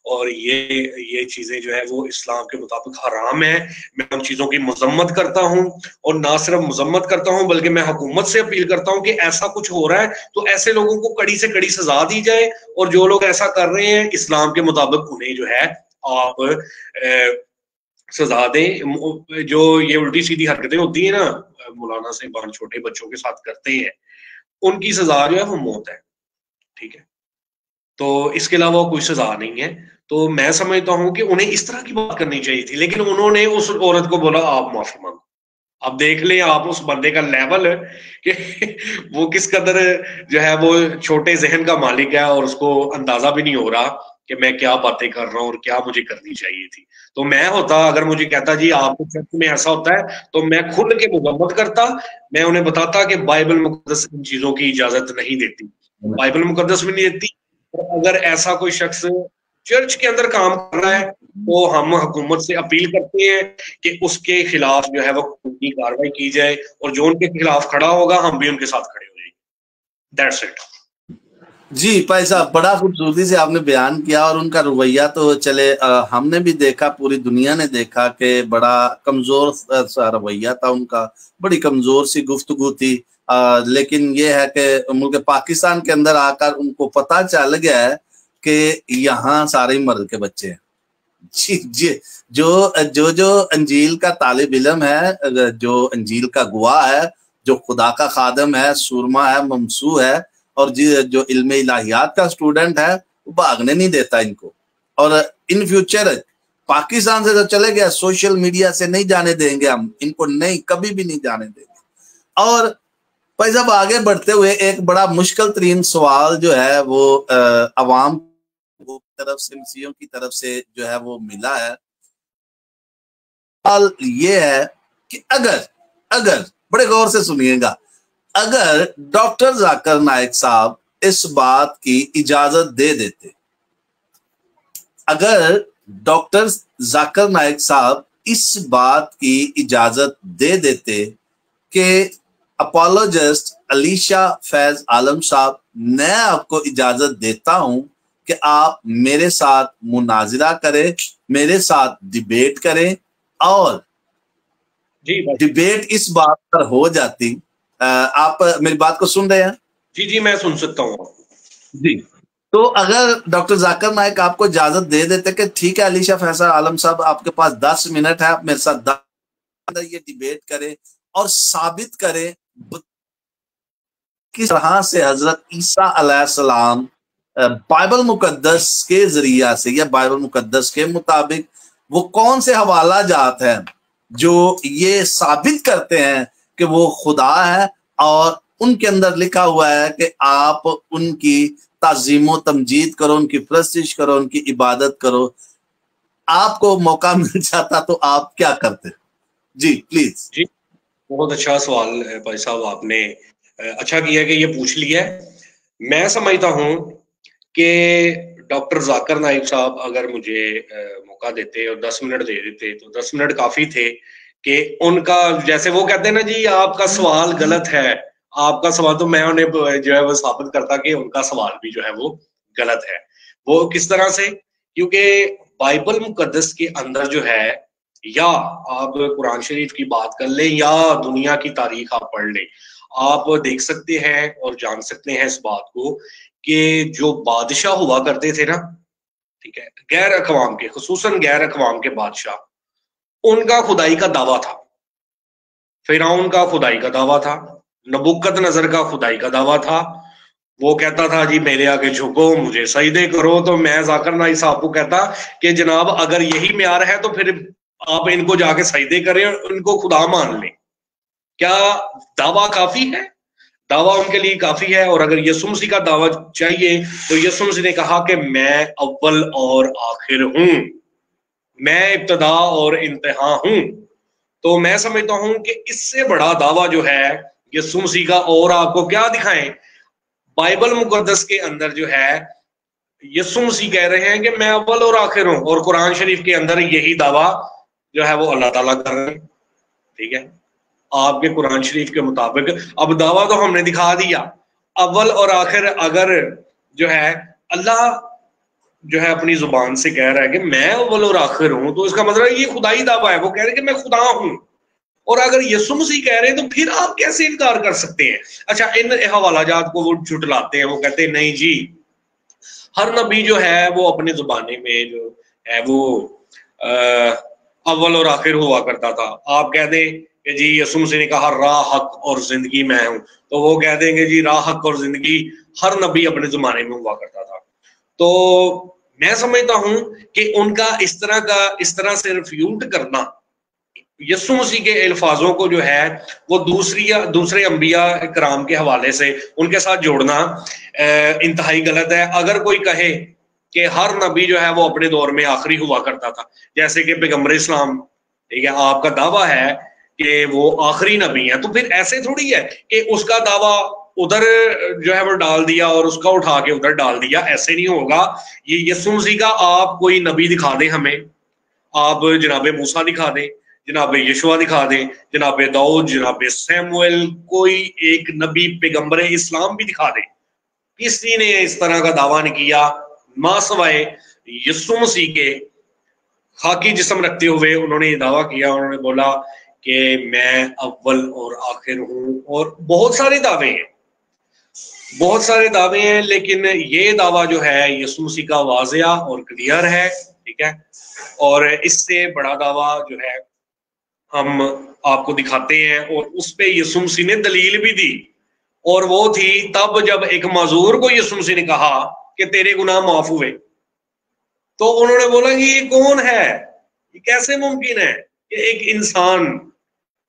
और ये चीजें जो है वो इस्लाम के मुताबिक हराम है। मैं उन चीजों की मजम्मत करता हूँ, और ना सिर्फ मजम्मत करता हूँ बल्कि मैं हुकूमत से अपील करता हूँ कि ऐसा कुछ हो रहा है तो ऐसे लोगों को कड़ी से कड़ी सजा दी जाए, और जो लोग ऐसा कर रहे हैं इस्लाम के मुताबिक उन्हें जो है आप सजा दें। जो ये उल्टी सीधी हरकतें होती है ना मौलाना से बान छोटे बच्चों के साथ करते हैं, उनकी सजा जो है वो मौत है, ठीक है। तो इसके अलावा कोई सजा नहीं है। तो मैं समझता हूं कि उन्हें इस तरह की बात करनी चाहिए थी, लेकिन उन्होंने उस औरत को बोला आप माफी मांगो। अब देख लें आप उस बंदे का लेवल कि वो किस कदर जो है वो छोटे जहन का मालिक है, और उसको अंदाजा भी नहीं हो रहा कि मैं क्या बातें कर रहा हूँ और क्या मुझे करनी चाहिए थी। तो मैं होता, अगर मुझे कहता जी आपको चर्च में ऐसा होता है, तो मैं खुल के मुजम्मत करता। मैं उन्हें बताता कि बाइबल मुकद्दस इन चीजों की इजाजत नहीं देती, बाइबल मुकद्दस भी नहीं देती। अगर ऐसा कोई शख्स चर्च के अंदर काम कर रहा है तो हम हुकूमत से अपील करते हैं कि उसके खिलाफ जो है वो कानूनी कार्रवाई की जाए, और जो उनके खिलाफ खड़ा होगा हम भी उनके साथ खड़े हो जाएंगे। That's it. जी भाई साहब, बड़ा खूबसूरती से आपने बयान किया, और उनका रवैया तो चले हमने भी देखा, पूरी दुनिया ने देखा कि बड़ा कमजोर सा रवैया था उनका, बड़ी कमजोर सी गुफ्तगू थी। लेकिन ये है कि मुल्क पाकिस्तान के अंदर आकर उनको पता चल गया है कि यहाँ सारे मर्द के बच्चे हैं। जी जी, जो अंजील का तालिब इल्म है, जो अंजील का गवाह है, जो खुदा का खादम है, सुरमा है, ममसू है, और जो इल्म इलाहियात का स्टूडेंट है, वो भागने नहीं देता इनको। और इन फ्यूचर पाकिस्तान से जो चले गया, सोशल मीडिया से नहीं जाने देंगे हम इनको, नहीं, कभी भी नहीं जाने देंगे। और भाई साहब आगे बढ़ते हुए एक बड़ा मुश्किल तरीन सवाल जो है वो अवाम की तरफ से, मसीहियों की तरफ से जो है वो मिला है। सवाल ये है कि अगर बड़े गौर से सुनिएगा, अगर डॉक्टर जाकिर नाइक साहब इस बात की इजाजत दे देते, अगर डॉक्टर जाकिर नाइक साहब इस बात की इजाजत दे देते कि अपोलोजिस्ट अलीशा फैज आलम साहब, मैं आपको इजाजत देता हूं कि आप मेरे साथ मुनाजिरा करें, मेरे साथ डिबेट करें, और डिबेट इस बात पर हो जाती। आप मेरी बात को सुन रहे हैं? जी जी, मैं सुन सकता हूँ जी। तो अगर डॉक्टर जाकिर नाइक आपको इजाजत दे देते कि ठीक है अलीशा फैसल आलम साहब, आपके पास 10 मिनट है, आप मेरे साथ ये डिबेट करें और साबित करें किस तरह से हजरत ईसा अलैहिस्सलाम बाइबल मुकद्दस के जरिया से या बाइबल मुकद्दस के मुताबिक वो कौन से हवाला जात हैं जो ये साबित करते हैं कि वो खुदा है, और उनके अंदर लिखा हुआ है कि आप उनकी ताज़ीम व तमजीद करो, उनकी प्रस्तिश करो, उनकी इबादत करो। आपको मौका मिल जाता तो आप क्या करते? जी प्लीज। जी, बहुत अच्छा सवाल है भाई साहब, आपने अच्छा किया कि ये पूछ लिया। मैं समझता हूं कि डॉक्टर जाकिर नाइक साहब अगर मुझे मौका देते और 10 मिनट दे देते तो 10 मिनट काफी थे कि उनका, जैसे वो कहते हैं ना जी आपका सवाल गलत है, आपका सवाल, तो मैं उन्हें जो है वो साबित करता कि उनका सवाल भी जो है वो गलत है। वो किस तरह से? क्योंकि बाइबल मुकद्दस के अंदर जो है, या आप कुरान शरीफ की बात कर लें या दुनिया की तारीख आप पढ़ लें, आप देख सकते हैं और जान सकते हैं इस बात को कि जो बादशाह हुआ करते थे ना, ठीक है, गैर अकवाम के, खुसूसन गैर अकवाम के बादशाह, उनका खुदाई का दावा था। फिरौन का खुदाई का दावा था, नबुकदनजर का खुदाई का दावा था। वो कहता था जी मेरे आगे झुको, मुझे सजदे करो। तो मैं जाकिर नाइक साहब को कहता कि जनाब अगर यही म्यार है तो फिर आप इनको जाके सजदे करें, इनको खुदा मान लें। क्या दावा काफी है? दावा उनके लिए काफी है। और अगर यीशु मसीह का दावा चाहिए तो यीशु मसीह ने कहा कि मैं अव्वल और आखिर हूं, मैं इब्तदा और इंतहा हूं। तो मैं समझता हूं कि इससे बड़ा दावा जो है यीशु मसीह का, और आपको क्या दिखाएं? बाइबल मुकद्दस के अंदर जो है यीशु मसीह कह रहे हैं कि मैं अव्वल और आखिर हूं, और कुरान शरीफ के अंदर यही दावा जो है वो अल्लाह ताला कर रहे हैं। ठीक है, आपके कुरान शरीफ के मुताबिक अब दावा तो हमने दिखा दिया, अव्वल और आखिर अगर जो है अल्लाह जो है अपनी जुबान से कह रहा है कि मैं अव्वल और आखिर हूं, तो इसका मतलब ये खुदाई दावा है। वो कह रहे हैं कि मैं खुदा हूं, और अगर यीशु मसीह कह रहे हैं तो फिर आप कैसे इनकार कर सकते हैं? अच्छा, इन हवालाजात को वो झुटलाते हैं, वो कहते हैं नहीं जी, हर नबी जो है वो अपने जुबाने में जो है वो अव्वल और आखिर हुआ करता था। आप कह दें कि जी यीशु मसीह ने कहा राह हक और जिंदगी मैं हूं, तो वो कह देंगे जी राह हक और जिंदगी हर नबी अपने जुबाने में हुआ करता था। तो मैं समझता हूं कि उनका इस तरह से रिफ्यूट करना, यीशु मसीह के अल्फाजों को जो है वो दूसरे अंबिया कराम के हवाले से उनके साथ जोड़ना इंतहाई गलत है। अगर कोई कहे कि हर नबी जो है वो अपने दौर में आखिरी हुआ करता था, जैसे कि पैगंबर इस्लाम, ठीक है, आपका दावा है कि वो आखिरी नबी है, तो फिर ऐसे थोड़ी है कि उसका दावा उधर जो है वो डाल दिया और उसका उठा के उधर डाल दिया, ऐसे नहीं होगा। ये यीशु मसीह का आप कोई नबी दिखा दें हमें, आप जनाबे मूसा दिखा दें, जनाबे यशुआ दिखा दें, जनाबे दाऊद, जनाबे सैमुएल, कोई एक नबी पैगंबर इस्लाम भी दिखा दें, किसी ने इस तरह का दावा नहीं किया मां सवाए यीशु मसीह के। खाकी जिस्म रखते हुए उन्होंने ये दावा किया, उन्होंने बोला कि मैं अव्वल और आखिर हूं, और बहुत सारे दावे हैं, लेकिन ये दावा जो है यीशु मसीह का वाज़िया और क्लियर है, ठीक है। और इससे बड़ा दावा जो है हम आपको दिखाते हैं, और उस पे यीशु मसीह ने दलील भी दी, और वो थी तब जब एक माजूर को यीशु मसीह ने कहा कि तेरे गुनाह माफ हुए, तो उन्होंने बोला कि ये कौन है, ये कैसे मुमकिन है कि एक इंसान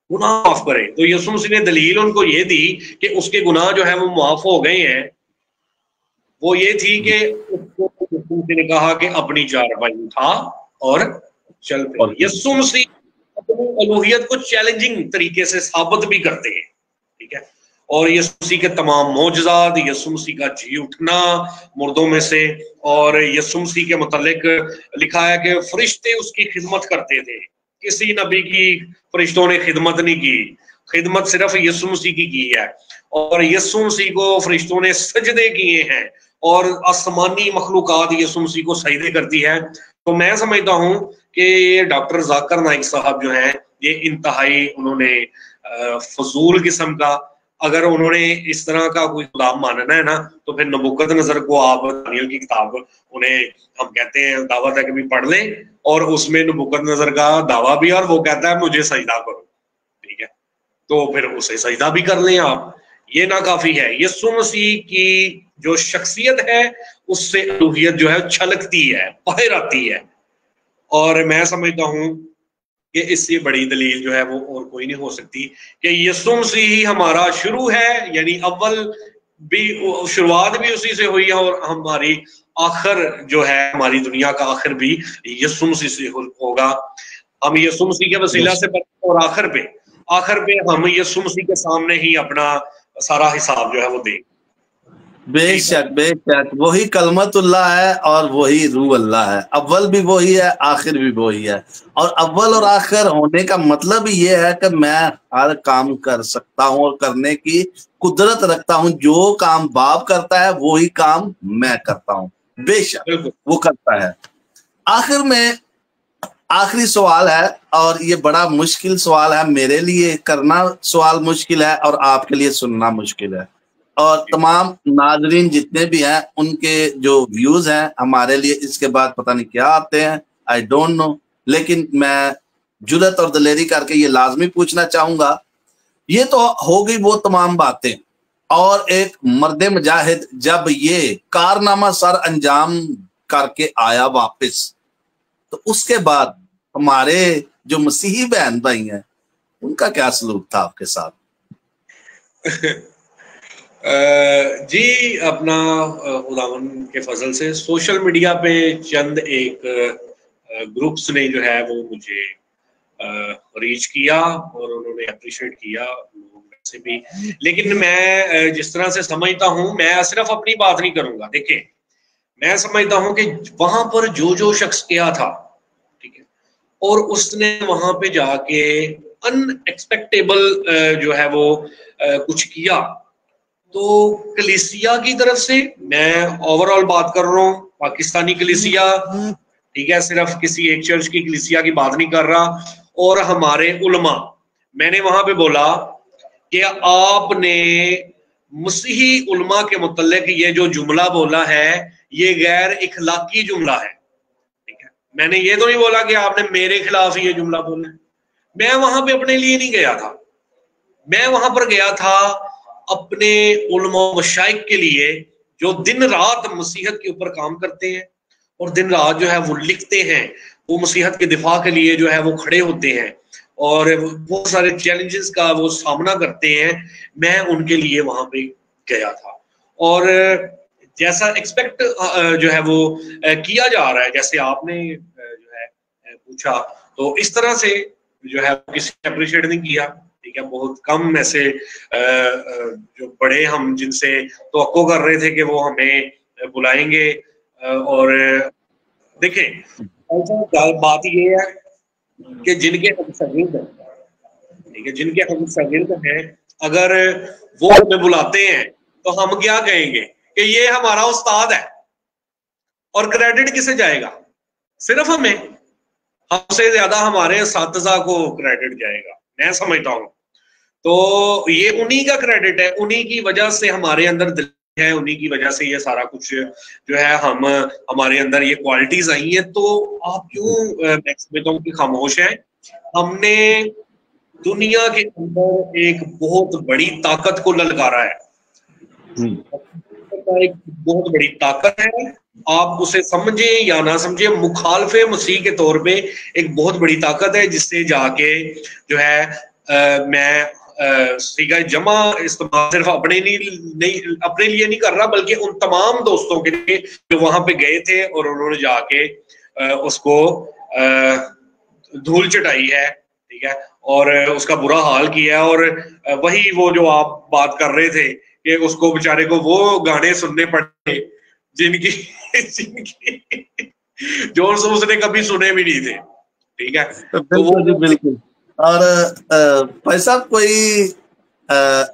गुनाह माफ करे? तो यीशु मसीह ने दलील उनको ये दी कि उसके गुनाह जो है वो माफ हो गए हैं। वो ये थी कि उसको यीशु मसीह ने कहा कि अपनी चारपाई उठा और चल पड़े। यीशु मसीह अपनी अलूहियत को चैलेंजिंग तरीके से साबित भी करते हैं, ठीक है। और यीशु मसीह के तमाम मौजज़ात, यीशु मसीह का जी उठना मुर्दों में से, और यीशु मसीह के मुतालिक लिखा है कि फरिश्ते उसकी खिदमत करते थे। किसी नबी की फरिश्तों ने खिदमत नहीं की, खिदमत सिर्फ यीशु मसीह की है। और यीशु मसीह को फरिश्तों ने सजदे किए हैं, और आसमानी मखलूकात यीशु मसीह को सजदे करती है। तो मैं समझता हूँ कि डॉक्टर जाकिर नाइक साहब जो हैं, ये इंतहाई उन्होंने फजूल किस्म का, अगर उन्होंने इस तरह का कोई खुदा मानना है ना, तो फिर नबूकदनजर को आप दानियल की किताब उन्हें हम कहते हैं दावत है कि भी पढ़ लें, और उसमें नबूकदनजर का दावा भी, और वो कहता है मुझे सजदा करो, ठीक है, तो फिर उसे सजदा भी कर लें आप, ये ना काफी है। यीशु मसीह की जो शख्सियत है उससे अलूहियत जो है छलकती है, बाहर आती है, और मैं समझता हूँ कि इससे बड़ी दलील जो है वो और कोई नहीं हो सकती कि यीशु मसीह ही हमारा शुरू है, यानी अव्वल भी, शुरुआत भी उसी से हुई है, और हमारी आखिर जो है, हमारी दुनिया का आखिर भी यीशु मसीह से होगा। हम यीशु मसीह के वसीला से और आखिर पे हम यीशु मसीह के सामने ही अपना सारा हिसाब जो है वो देंगे। बेशक बेशक, वही कलमतुल्लाह है और वही रूह अल्लाह है। अव्वल भी वही है, आखिर भी वही है। और अव्वल और आखिर होने का मतलब ये है कि मैं हर काम कर सकता हूँ और करने की कुदरत रखता हूँ। जो काम बाप करता है वही काम मैं करता हूँ, बेशक वो करता है। आखिर में आखिरी सवाल है, और ये बड़ा मुश्किल सवाल है, मेरे लिए करना सवाल मुश्किल है और आपके लिए सुनना मुश्किल है, और तमाम नाजरीन जितने भी हैं उनके जो व्यूज हैं हमारे लिए इसके बाद पता नहीं क्या आते हैं, आई डोंट नो। लेकिन मैं जुरत और दलेरी करके ये लाजमी पूछना चाहूंगा, ये तो हो गई वो तमाम बातें, और एक मर्द मुजाहिद जब ये कारनामा सर अंजाम करके आया वापस, तो उसके बाद हमारे जो मसीही बहन भाई हैं उनका क्या सलूक था आपके साथ? जी, अपना खुदावन के फजल से सोशल मीडिया पे चंद एक ग्रुप्स ने जो है वो मुझे रीच किया और उन्होंने अप्रिशिएट किया वैसे भी। लेकिन मैं जिस तरह से समझता हूँ, मैं सिर्फ अपनी बात नहीं करूंगा। देखिए, मैं समझता हूँ कि वहां पर जो शख्स गया था, ठीक है, और उसने वहां पे जाके अनएक्सपेक्टेबल जो है वो कुछ किया, तो कलीसिया की तरफ से मैं ओवरऑल बात कर रहा हूँ, पाकिस्तानी कलीसिया, ठीक है, सिर्फ किसी एक चर्च की कलीसिया की बात नहीं कर रहा, और हमारे उलमा। मैंने वहां पे बोला कि आपने मसीही उलमा के मुतल्लिक ये जो जुमला बोला है ये गैर इखलाकी जुमला है, ठीक है। मैंने ये तो नहीं बोला कि आपने मेरे खिलाफ ये जुमला बोला है। मैं वहां पे अपने लिए नहीं गया था, मैं वहां पर गया था अपने उलमा मशाइख के लिए, जो दिन रात मसीहत के ऊपर काम करते हैं और दिन रात जो है वो लिखते हैं, वो मसीहत के दिफा के लिए जो है वो खड़े होते हैं और बहुत सारे चैलेंजेस का वो सामना करते हैं। मैं उनके लिए वहां पे गया था और जैसा एक्सपेक्ट जो है वो किया जा रहा है, जैसे आपने जो है पूछा, तो इस तरह से जो है किसी ने अप्रिशिएट नहीं किया, ठीक है। बहुत कम ऐसे जो बड़े हम जिनसे तवक्को कर रहे थे कि वो हमें बुलाएंगे। और देखें बात ये है कि जिनके हम शागिर्द हैं, ठीक है, जिनके हम शागिर्द हैं, अगर वो हमें बुलाते हैं तो हम क्या कहेंगे कि ये हमारा उस्ताद है, और क्रेडिट किसे जाएगा? सिर्फ हमें, हमसे ज्यादा हमारे असातिज़ा को क्रेडिट जाएगा, मैं समझता हूँ। तो ये उन्हीं का क्रेडिट है, उन्हीं की वजह से हमारे अंदर दिल है, उन्हीं की वजह से ये सारा कुछ जो है हमारे अंदर ये क्वालिटीज आई हैं। तो आप क्यों मैं समझता हूँ कि खामोश है? हमने दुनिया के अंदर एक बहुत बड़ी ताकत को ललकारा है, एक बहुत बड़ी ताकत है, आप उसे समझे या ना समझे, मुखालफे मसीह के तौर पे एक बहुत बड़ी ताकत है, जिससे जाके जो है मैं सीगा जमा इस्तेमाल सिर्फ अपने लिए नहीं कर रहा, बल्कि उन तमाम दोस्तों के लिए जो वहां पे गए थे और उन्होंने जाके उसको धूल चटाई है, ठीक है, और उसका बुरा हाल किया। और वही वो जो आप बात कर रहे थे कि उसको बेचारे को वो गाने सुनने पड़े जिनकी जो उसने कभी सुने भी नहीं थे, ठीक है। तो वो बिल्कुल। और भाई साहब, कोई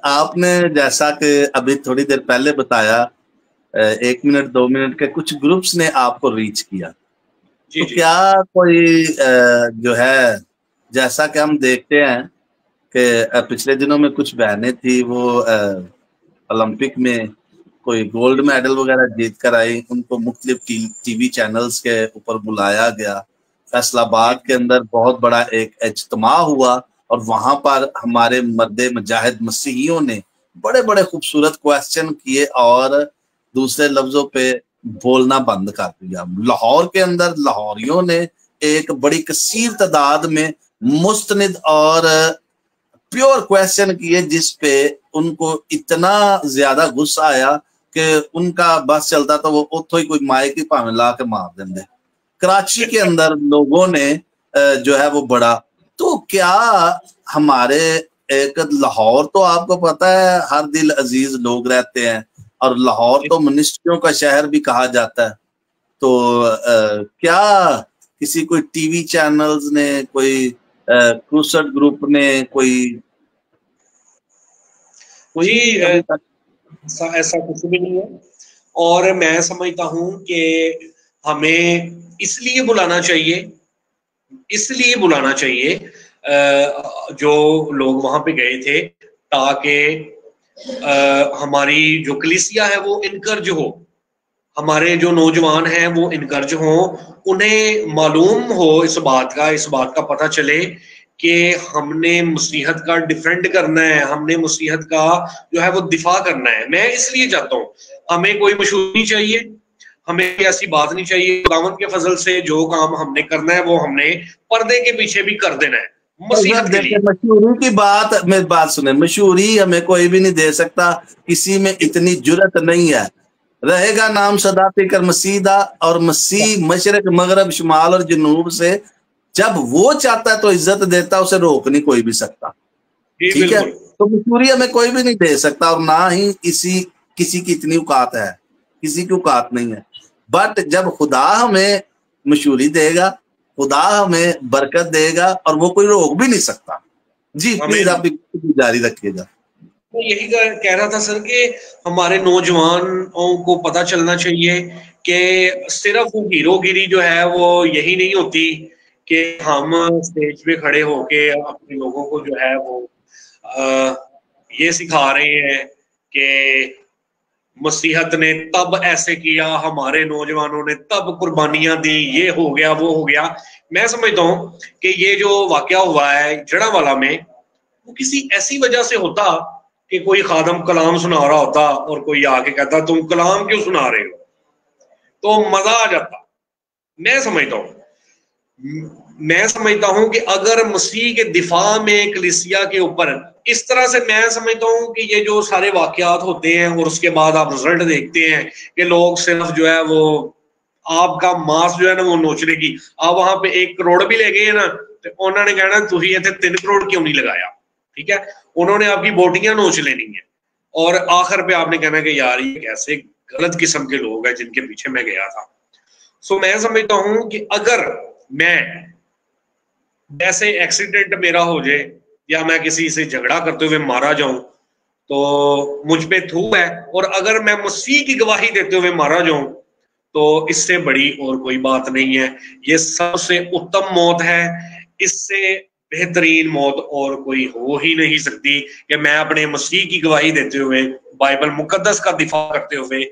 आपने जैसा कि अभी थोड़ी देर पहले बताया, 1 मिनट 2 मिनट के कुछ ग्रुप्स ने आपको रीच किया, तो क्या कोई जो है, जैसा कि हम देखते हैं कि पिछले दिनों में कुछ बहनें थी, वो ओलंपिक में कोई गोल्ड मेडल वगैरह जीत कर आई, उनको मुख्तलिफ टीवी चैनल्स के ऊपर बुलाया गया। फैसलाबाद के अंदर बहुत बड़ा एक इज्तिमा हुआ और वहां पर हमारे मर्दे मुजाहिद मसीहियों ने बड़े बड़े खूबसूरत क्वेश्चन किए और दूसरे लफ्जों पे बोलना बंद कर दिया। लाहौर के अंदर लाहौरियों ने एक बड़ी कसीर तादाद में मुस्तनिद और प्योर क्वेश्चन किए, जिस पे उनको इतना ज्यादा गुस्सा आया कि उनका बस चलता तो वो उतो ही कोई माइक ही भावे ला के मार देंगे। कराची के अंदर लोगों ने जो है वो बड़ा, तो क्या हमारे एक लाहौर तो आपको पता है हर दिल अजीज लोग रहते हैं, और लाहौर तो मिनिस्ट्रियों का शहर भी कहा जाता है, तो क्या किसी कोई टीवी चैनल्स ने, कोई क्रूसेड ग्रुप ने, कोई ऐसा कुछ भी नहीं है। और मैं समझता हूं कि हमें इसलिए बुलाना चाहिए जो लोग वहां पे गए थे, ताकि हमारी जो कलीसिया है वो इनकर्ज हो, हमारे जो नौजवान हैं वो इनकर्ज हो, उन्हें मालूम हो इस बात का पता चले कि हमने मसीहत का डिफेंड करना है, हमने मसीहत का जो है वो दिफा करना है। मैं इसलिए चाहता हूँ, हमें कोई मशहूरी चाहिए, हमें ऐसी बात नहीं चाहिए। खुदावंद के फजल से जो काम हमने करना है वो हमने पर्दे के पीछे भी कर देना है मसीहत के लिए। मशहूरी की बात, मेरी बात सुने, मशहूरी हमें कोई भी नहीं दे सकता, किसी में इतनी जुर्रत नहीं है। रहेगा नाम सदा फिकर मसीदा, और मसीह मशरक मगरब शुमाल और जनूब से जब वो चाहता है तो इज्जत देता, उसे रोक नहीं कोई भी सकता, ठीक है। तो मशहूरी हमें कोई भी नहीं दे सकता, और ना ही किसी की इतनी औकात है, किसी की औकात नहीं है। बट जब खुदा हमें मशहूरी देगा, खुदा हमें बरकत देगा, और वो कोई रोक भी नहीं सकता। जी प्लीज आप जारी रखिएगा। मैं यही कह रहा था सर कि हमारे नौजवानों को पता चलना चाहिए कि सिर्फ हीरोगिरी जो है वो यही नहीं होती कि हम स्टेज पे खड़े होके अपने लोगों को जो है वो ये सिखा रहे हैं कि मसीहत ने तब ऐसे किया, हमारे नौजवानों ने तब कुर्बानियां दी, ये हो गया वो हो गया। मैं समझता हूं कि ये जो वाकया हुआ है जड़ावाला में वो किसी ऐसी वजह से होता कि कोई खादम कलाम सुना रहा होता और कोई आके कहता तुम कलाम क्यों सुना रहे हो, तो मजा आ जाता। मैं समझता हूं कि अगर मसीह के दिफा में कलीसिया के ऊपर इस तरह से, मैं समझता हूं कि ये जो सारे वाकयात होते हैं और उसके बाद आप रिजल्ट देखते हैं कि लोग सिर्फ जो है वो आपका मांस जो है ना वो नोचने की, आप वहां पे 1 करोड़ भी ले गए ना तो उन्होंने कहना तुझे इतने 3 करोड़ क्यों नहीं लगाया, ठीक है, उन्होंने आपकी बोटियां नोच लेनी है और आखिर पे आपने कहना कि यार ये कैसे गलत किस्म के लोग हैं जिनके पीछे मैं गया था। सो मैं समझता हूं कि अगर मैं ऐसे एक्सीडेंट मेरा हो जाए या मैं किसी से झगड़ा करते हुए मारा जाऊं तो मुझ पे थू है, और अगर मैं मसीह की गवाही देते हुए मारा जाऊं तो इससे बड़ी और कोई बात नहीं है। ये सबसे उत्तम मौत है, इससे बेहतरीन मौत और कोई हो ही नहीं सकती कि मैं अपने मसीह की गवाही देते हुए, बाइबल मुकद्दस का दिफा करते हुए,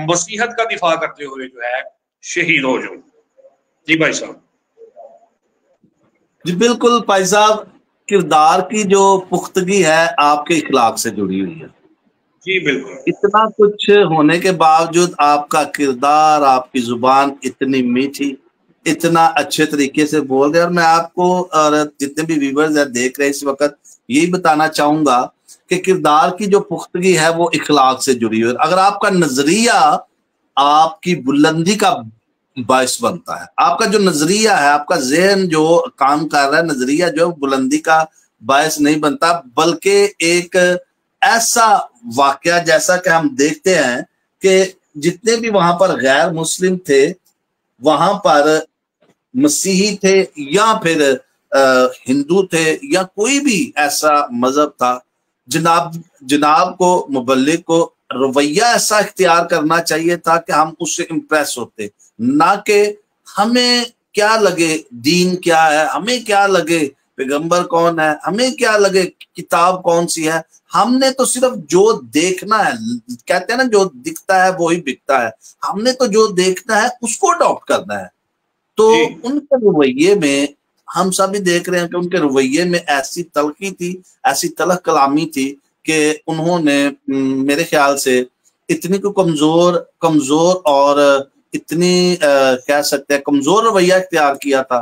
मसीहत का दिफा करते हुए जो है शहीद हो जाऊं। जी भाई साहब। जी बिल्कुल भाई साहब, किरदार की जो पुख्तगी है आपके इखलाक से जुड़ी हुई है। जी बिल्कुल। इतना कुछ होने के बावजूद आपका किरदार, आपकी जुबान इतनी मीठी, इतना अच्छे तरीके से बोल रहे। और मैं आपको और जितने भी व्यूअर्स है देख रहे हैं इस वक्त यही बताना चाहूंगा कि किरदार की जो पुख्तगी है वो इखलाक से जुड़ी हुई है। अगर आपका नजरिया आपकी बुलंदी का बायस बनता है, आपका जो नजरिया है, आपका ज़हन जो काम कर रहा है, नजरिया जो बुलंदी का बायस नहीं बनता, बल्कि एक ऐसा वाकया जैसा कि हम देखते हैं कि जितने भी वहां पर गैर मुस्लिम थे, वहां पर मसीही थे या फिर हिंदू थे या कोई भी ऐसा मजहब था, जनाब को, मुबल्लिग को रवैया ऐसा इख्तियार करना चाहिए था कि हम उससे इम्प्रेस होते, ना कि हमें क्या लगे दीन क्या है, हमें क्या लगे पैगंबर कौन है, हमें क्या लगे किताब कौन सी है। हमने तो सिर्फ जो देखना है, कहते हैं ना जो दिखता है वो ही बिकता है, हमने तो जो देखना है उसको अडॉप्ट करना है। तो उनके रवैये में हम सभी देख रहे हैं कि उनके रवैये में ऐसी तलखी थी, ऐसी तलख कलामी थी कि उन्होंने मेरे ख्याल से इतनी को कमजोर और इतनी कह सकते हैं कमजोर रवैया इख्तियार किया था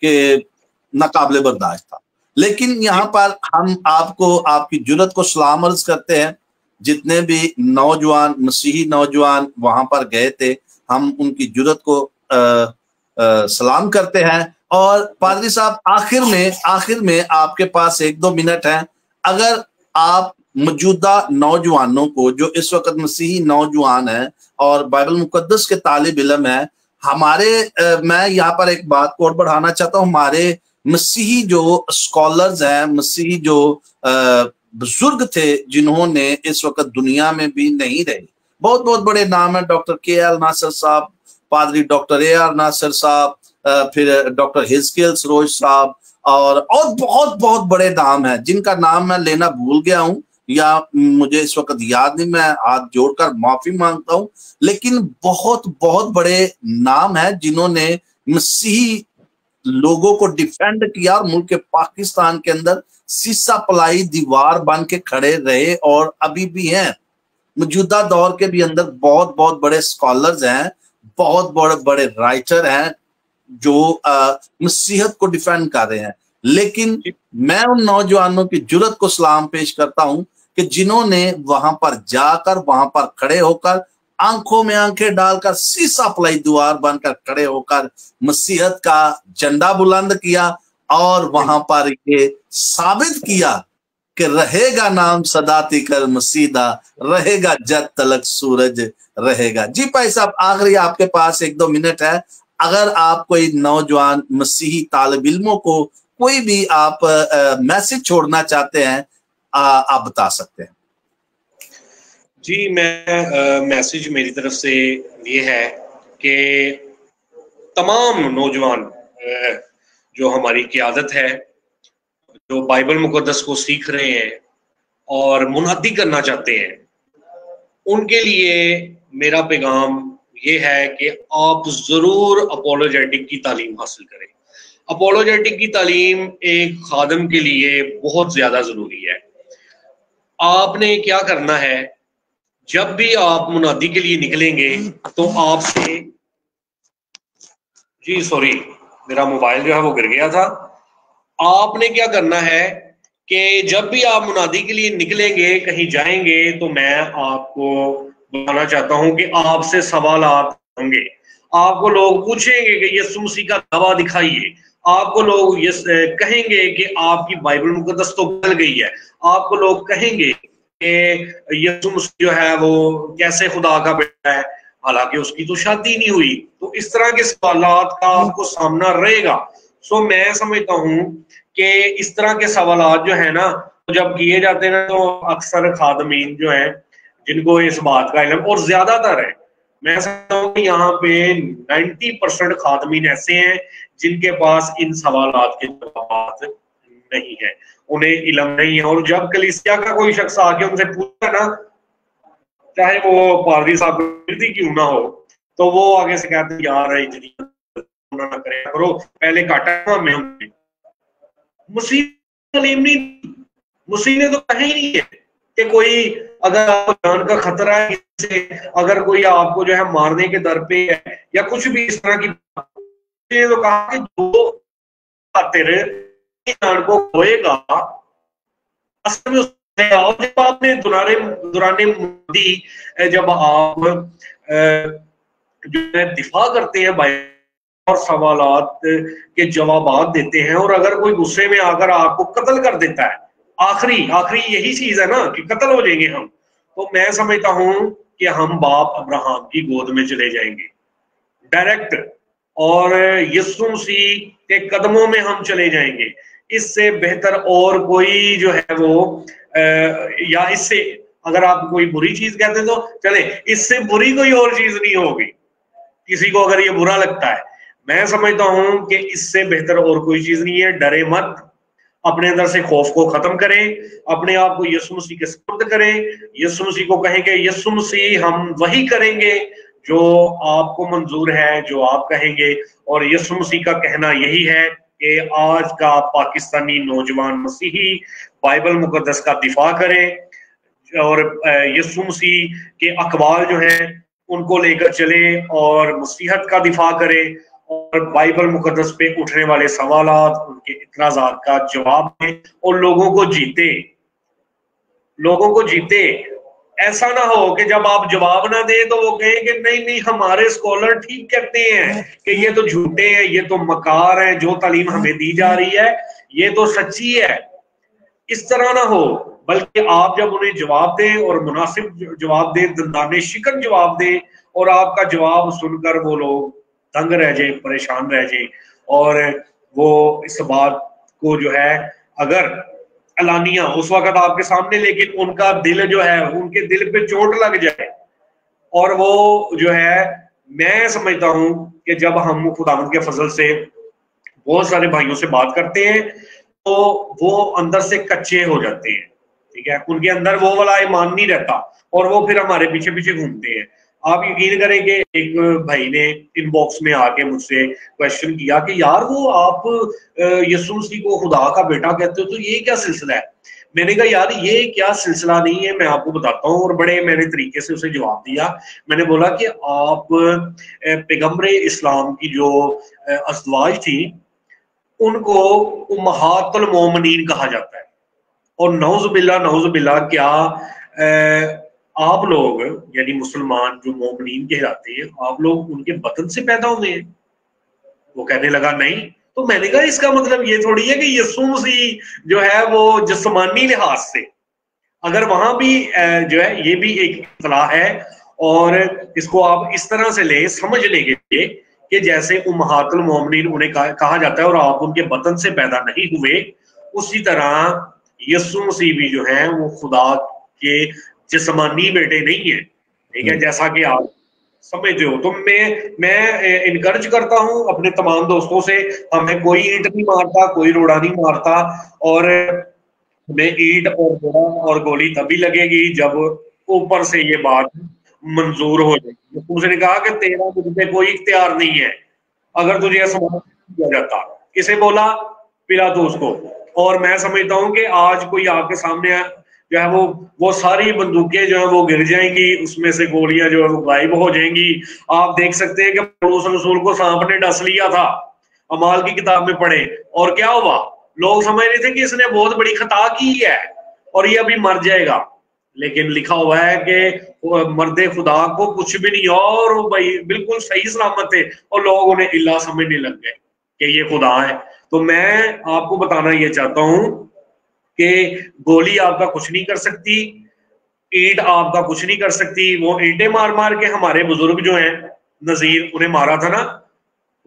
कि नाकाबिले बर्दाश्त था। लेकिन यहाँ पर हम आपको, आपकी जुर्रत को सलाम अर्ज करते हैं। जितने भी नौजवान, मसीही नौजवान वहां पर गए थे, हम उनकी जुर्रत को सलाम करते हैं। और पादरी साहब आखिर में आपके पास 1-2 मिनट हैं, अगर आप मौजूदा नौजवानों को जो इस वक्त मसीही नौजवान हैं और बाइबल मुकद्दस के तालिब इल्म है, मैं यहाँ पर एक बात को और बढ़ाना चाहता हूँ, हमारे मसीही जो स्कॉलर्स हैं, मसीही जो बुजुर्ग थे जिन्होंने इस वक्त दुनिया में भी नहीं रहे, बहुत बहुत बड़े नाम है, डॉक्टर KL नासिर साहब, पादरी डॉक्टर AR नासिर साहब, फिर डॉक्टर हिजकियल सरोज साहब और बहुत बहुत बड़े नाम हैं जिनका नाम मैं लेना भूल गया हूं या मुझे इस वक्त याद नहीं, मैं हाथ जोड़कर माफी मांगता हूं। लेकिन बहुत बहुत बड़े नाम हैं जिन्होंने मसीही लोगों को डिफेंड किया और मुल्क पाकिस्तान के अंदर सीसा पलाई दीवार बन के खड़े रहे और अभी भी हैं। मौजूदा दौर के भी अंदर बहुत बहुत बड़े स्कॉलर्स हैं, बहुत बड़े बड़े राइटर हैं जो मसीहत को डिफेंड कर रहे हैं। लेकिन मैं उन नौजवानों की जुर्रत को सलाम पेश करता हूं कि जिन्होंने वहां पर जाकर, वहां पर खड़े होकर, आंखों में आंखें डालकर, सीसा पलाई दीवार बनकर खड़े होकर मसीहत का झंडा बुलंद किया और वहां पर ये साबित किया कि रहेगा नाम सदाती कर मसीदा, रहेगा जद तलक सूरज रहेगा। जी भाई साहब, आखिरी आपके पास 1-2 मिनट है, अगर आप कोई नौजवान मसीही तालिब इल्मों को कोई भी आप मैसेज छोड़ना चाहते हैं, आप बता सकते हैं। जी, मैं मैसेज मेरी तरफ से ये है कि तमाम नौजवान जो हमारी क़यादत है, जो बाइबल मुक़द्दस को सीख रहे हैं और मुनादी करना चाहते हैं, उनके लिए मेरा पैगाम ये है कि आप ज़रूर अपोलोजेटिक की तालीम हासिल करें। अपोलोजेटिक की तालीम एक खादम के लिए बहुत ज़्यादा ज़रूरी है। आपने क्या करना है, जब भी आप मुनादी के लिए निकलेंगे तो आपसे, जी सॉरी मेरा मोबाइल जो है वो गिर गया था। आपने क्या करना है कि जब भी आप मुनादी के लिए निकलेंगे, कहीं जाएंगे, तो मैं आपको बताना चाहता हूं कि आपसे सवालात होंगे। आपको लोग पूछेंगे कि यीशु मसीह का गवाह दिखाइए। आपको लोग ये कहेंगे कि आपकी बाइबल मुकद्दस तो बदल गई है। आपको लोग कहेंगे कि यीशु मसीह जो है वो कैसे खुदा का बेटा है, हालांकि उसकी तो शादी नहीं हुई। तो इस तरह के सवालात का आपको सामना रहेगा। सो मैं समझता हूं कि इस तरह के सवालात जो है ना, तो जब किए जाते हैं तो अक्सर खादमीन जो है जिनको इस बात का इल्म, और ज्यादातर है, मैं समझता हूँ कि यहाँ पे 90% खादमीन ऐसे हैं जिनके पास इन सवालात के जवाब नहीं है, उन्हें इल्म नहीं है। और जब कलीसिया का कोई शख्स आके उनसे पूछा ना, चाहे वो पादरी साहब क्यों ना हो, तो वो आगे से कहते हैं यार इतनी ना करें करो, पहले काटा में हमने मुसीह तालीम नहीं, मुसीह ने तो कहा ही नहीं है कि कोई अगर आपको जान का खतरा है, अगर कोई आपको जो है मारने के दर पे है या कुछ भी इस तरह की, तो कहा कि जो तेरे जान को खोएगा, असल में जब आपने दुराने मुद्दी, जब आप जो है दिफा करते हैं और सवालात के जवाब देते हैं, और अगर कोई गुस्से में आकर आपको कत्ल कर देता है, आखिरी यही चीज है ना कि कत्ल हो जाएंगे हम, तो मैं समझता हूं कि हम बाप अब्राहम की गोद में चले जाएंगे डायरेक्ट, और यीशु मसीह के कदमों में हम चले जाएंगे। इससे बेहतर और कोई जो है वो या इससे, अगर आप कोई बुरी चीज कहते हैं तो चले, इससे बुरी कोई और चीज नहीं होगी। किसी को अगर ये बुरा लगता है, मैं समझता हूं कि इससे बेहतर और कोई चीज नहीं है। डरे मत, अपने अंदर से खौफ को खत्म करें, अपने आप को यीशु मसीह के सुपुर्द करें। यीशु मसीह को कहें कि यीशु मसीह हम वही करेंगे जो आपको मंजूर है, जो आप कहेंगे। और यीशु मसीह का कहना यही है कि आज का पाकिस्तानी नौजवान मसीही बाइबल मुकद्दस का दिफा करें और यीशु मसीह के अखबार जो हैं उनको लेकर चले और मसीहत का दिफा करें, और बाइबल मुकद्दस पे उठने वाले सवालात, उनके इतराजात का जवाब दें और लोगों को जीते। ऐसा ना हो कि जब आप जवाब ना दें तो वो कहें कि नहीं हमारे स्कॉलर ठीक कहते हैं कि ये तो झूठे हैं, ये तो मकार हैं, जो तालीम हमें दी जा रही है ये तो सच्ची है। इस तरह ना हो, बल्कि आप जब उन्हें जवाब दें और मुनासिब जवाब दें, दंदाने शिकन जवाब दें, और आपका जवाब सुनकर वो लोग दंग रह जाए, परेशान रह जाए, और वो इस बात को जो है अगर अलानिया उस वक्त आपके सामने, लेकिन उनका दिल जो है, उनके दिल पे चोट लग जाए, और वो जो है, मैं समझता हूं कि जब हम खुदावंद के फजल से बहुत सारे भाइयों से बात करते हैं तो वो अंदर से कच्चे हो जाते हैं, ठीक है, उनके अंदर वो वाला ईमान नहीं रहता, और वो फिर हमारे पीछे पीछे घूमते हैं। आप यकीन करें कि एक भाई ने इनबॉक्स में आके मुझसे क्वेश्चन किया कि यार वो आप यीशु मसीह को खुदा का बेटा कहते हो, तो ये क्या सिलसिला है? मैंने कहा यार ये क्या सिलसिला नहीं है, मैं आपको बताता हूँ, और बड़े मैंने तरीके से उसे जवाब दिया। मैंने बोला कि आप पैगम्बर इस्लाम की जो अज़वाज थी उनको उम्महातुल मोमिनीन कहा जाता है, और नौज़ुबिल्लाह क्या आप लोग यानी मुसलमान जो मोमिनीन कहलाते हैं, आप लोग उनके बदन से पैदा हुए हैं? वो कहने लगा नहीं। तो मैंने कहा इसका मतलब ये थोड़ी है कि यीशु मसीह जो है वो जिस्मानी लिहाज से, अगर वहां भी जो है ये भी एक इत्तला है, और इसको आप इस तरह से ले समझ लेंगे कि जैसे उम्महातुल मोमिनीन उन्हें कहा जाता है और आप उनके बदन से पैदा नहीं हुए, उसी तरह यीशु मसीह भी जो है वो खुदा के जिस्मानी बेटे नहीं है, ठीक है, जैसा कि आप समझते हो। तो मैं इनकरेज करता हूं अपने तमाम दोस्तों से, हमें कोई ईंट नहीं मारता, कोई रोड़ा नहीं मारता, और हमें ईंट और रोड़ा और गोली तभी लगेगी जब ऊपर से ये बात मंजूर हो जाएगी। उसने कहा कि तेरा मुझ पे कोई इख्तियार नहीं है, अगर तुझे आसमान दिया जाता, किसे बोला? पिलातुस को। और मैं समझता हूं कि आज कोई आपके सामने जो है वो सारी बंदूकें जो है वो गिर जाएंगी, उसमें से गोलियां जो है वो गायब हो जाएंगी। आप देख सकते हैं कि पौलुस रसूल को सांप ने डस लिया था, अमाल की किताब में पढ़े, और क्या हुआ? लोग समझ रहे थे कि इसने बहुत बड़ी खता की है और ये अभी मर जाएगा, लेकिन लिखा हुआ है कि मर्दे खुदा को कुछ भी नहीं, और भाई बिल्कुल सही सलामत थे, और लोग उन्हें इल्ला समझने लग गए कि ये खुदा है। तो मैं आपको बताना ये चाहता हूं कि गोली आपका कुछ नहीं कर सकती, ईंट आपका कुछ नहीं कर सकती। वो ईंटें मार मार के हमारे बुजुर्ग जो हैं, नजीर उन्हें मारा था ना,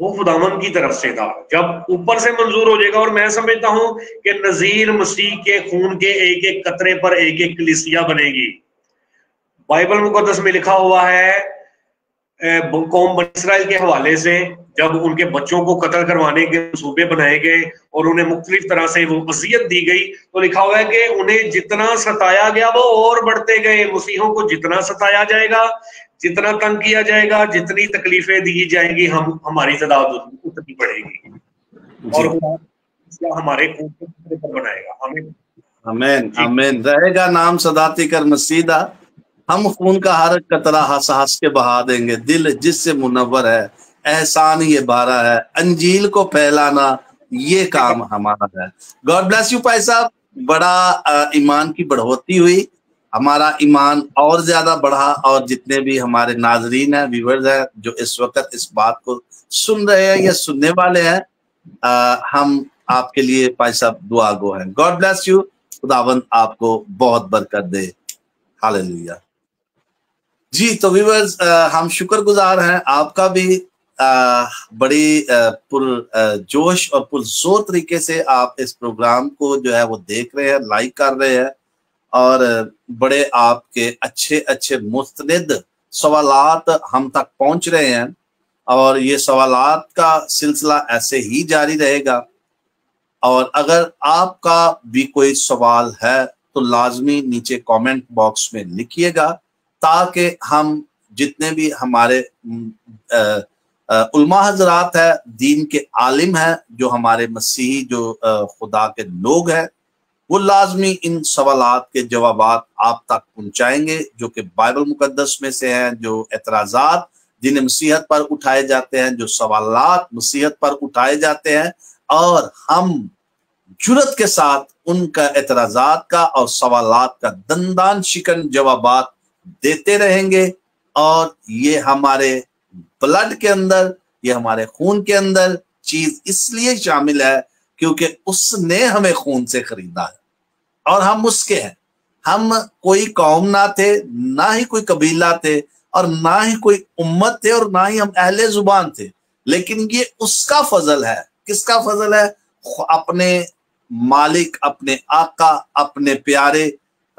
वो खुदावन की तरफ से था, जब ऊपर से मंजूर हो जाएगा। और मैं समझता हूं कि नजीर मसीह के खून के एक एक कतरे पर एक एक कलीसिया बनेगी। बाइबल मुकद्दस में लिखा हुआ है कौम बनी इस्राइल के हवाले से, जब उनके बच्चों को कत्ल करवाने के मंसूबे बनाए गए और उन्हें मुख्तलिफ तरह से वो वसीयत दी गई, तो लिखा हुआ है कि उन्हें जितना सताया गया वो और बढ़ते गए। मसीहों को जितना सताया जाएगा, जितना तंग किया जाएगा, जितनी तकलीफें दी जाएंगी, हमारी तादाद उतनी बढ़ेगी, और हमारे खून के कतरे पर बनाएगा। हमें आमीन आमीन। रहेगा नाम सदाती कर मसीदा, हम खून का हर कतरा हंस हंस के बहा देंगे, दिल जिससे मुनव्वर है, एहसान ये बारा है, अंजील को फैलाना ये काम हमारा है। गॉड ब्लेस यू भाई साहब। बड़ा ईमान की बढ़ोतरी हुई, हमारा ईमान और ज्यादा बढ़ा, और जितने भी हमारे नाजरीन हैं, व्यूअर्स हैं, जो इस वक्त इस बात को सुन रहे हैं या सुनने वाले हैं, हम आपके लिए भाई साहब दुआ गो हैं। God bless you. खुदावंद आपको बहुत बरकत दे। हालेलुया। जी तो व्यूअर्स, हम शुक्रगुजार हैं आपका भी। बड़ी पुरजोश और पुरजोर तरीके से आप इस प्रोग्राम को जो है वो देख रहे हैं, लाइक कर रहे हैं, और बड़े आपके अच्छे अच्छे मुस्तनिद सवालात हम तक पहुंच रहे हैं, और ये सवालात का सिलसिला ऐसे ही जारी रहेगा। और अगर आपका भी कोई सवाल है तो लाजमी नीचे कमेंट बॉक्स में लिखिएगा, ताकि हम जितने भी हमारे उलमा हजरात है, दीन के आलिम है, जो हमारे मसीही जो खुदा के लोग हैं, वो लाजमी इन सवालात के जवाबात आप तक पहुंचाएंगे, जो कि बाइबल मुकद्दस में से हैं, जो एतराजात जिन्हें मसीहत पर उठाए जाते हैं, जो सवालात मसीहत पर उठाए जाते हैं, और हम जुर्रत के साथ उनका एतराजात का और सवालात का दंदान शिकन जवाबात देते रहेंगे। और ये हमारे ब्लड के अंदर, ये हमारे खून के अंदर चीज इसलिए शामिल है क्योंकि उसने हमें खून से खरीदा है, और हम उसके हैं। हम कोई कौम ना थे, ना ही कोई कबीला थे, और ना ही कोई उम्मत थे, और ना ही हम अहले जुबान थे, लेकिन ये उसका फजल है। किसका फजल है? अपने मालिक, अपने आका, अपने प्यारे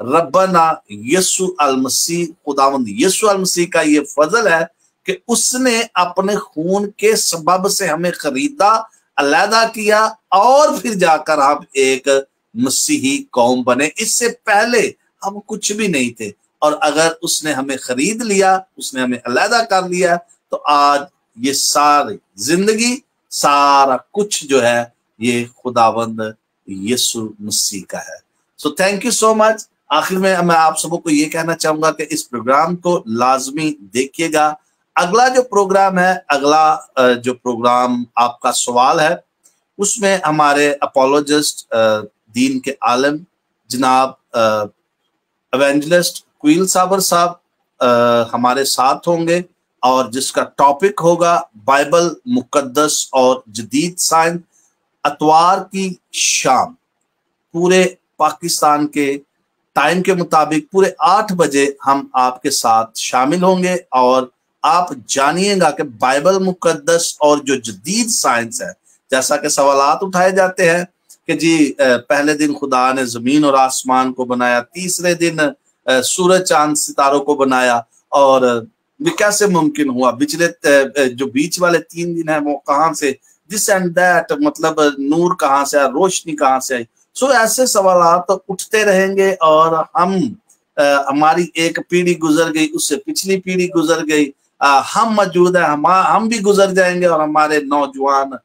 रब्बना यीशु अल मसीह, खुदावंद यीशु अल मसीह का ये फजल है कि उसने अपने खून के सबब से हमें खरीदा, अलहदा किया, और फिर जाकर हम एक मसीही कौम बने। इससे पहले हम कुछ भी नहीं थे, और अगर उसने हमें खरीद लिया, उसने हमें अलहदा कर लिया, तो आज ये सारी जिंदगी, सारा कुछ जो है ये खुदावंद यीशु मसीह का है। So thank you so much. आखिर में मैं आप सबको को ये कहना चाहूंगा कि इस प्रोग्राम को लाजमी देखिएगा। अगला जो प्रोग्राम है, अगला जो प्रोग्राम आपका सवाल है, उसमें हमारे अपोलोजिस्ट दीन के आलम जनाब एवेंजलिस्ट क्वील साबर साहब हमारे साथ होंगे, और जिसका टॉपिक होगा बाइबल मुकद्दस और जदीद साइंस। अतवार की शाम पूरे पाकिस्तान के टाइम के मुताबिक पूरे 8 बजे हम आपके साथ शामिल होंगे, और आप जानिएगा कि बाइबल मुकद्दस और जो जदीद साइंस है, जैसा कि सवालात उठाए जाते हैं कि जी पहले दिन खुदा ने जमीन और आसमान को बनाया, तीसरे दिन सूरज चांद सितारों को बनाया, और ये कैसे मुमकिन हुआ, पिछले जो बीच वाले 3 दिन है वो कहाँ से, दिस एंड दैट, मतलब नूर कहाँ से आया, रोशनी कहाँ से आई। सो ऐसे सवाल तो उठते रहेंगे, और हमारी एक पीढ़ी गुजर गई, उससे पिछली पीढ़ी गुजर गई, हम मौजूद है, हम भी गुजर जाएंगे, और हमारे नौजवान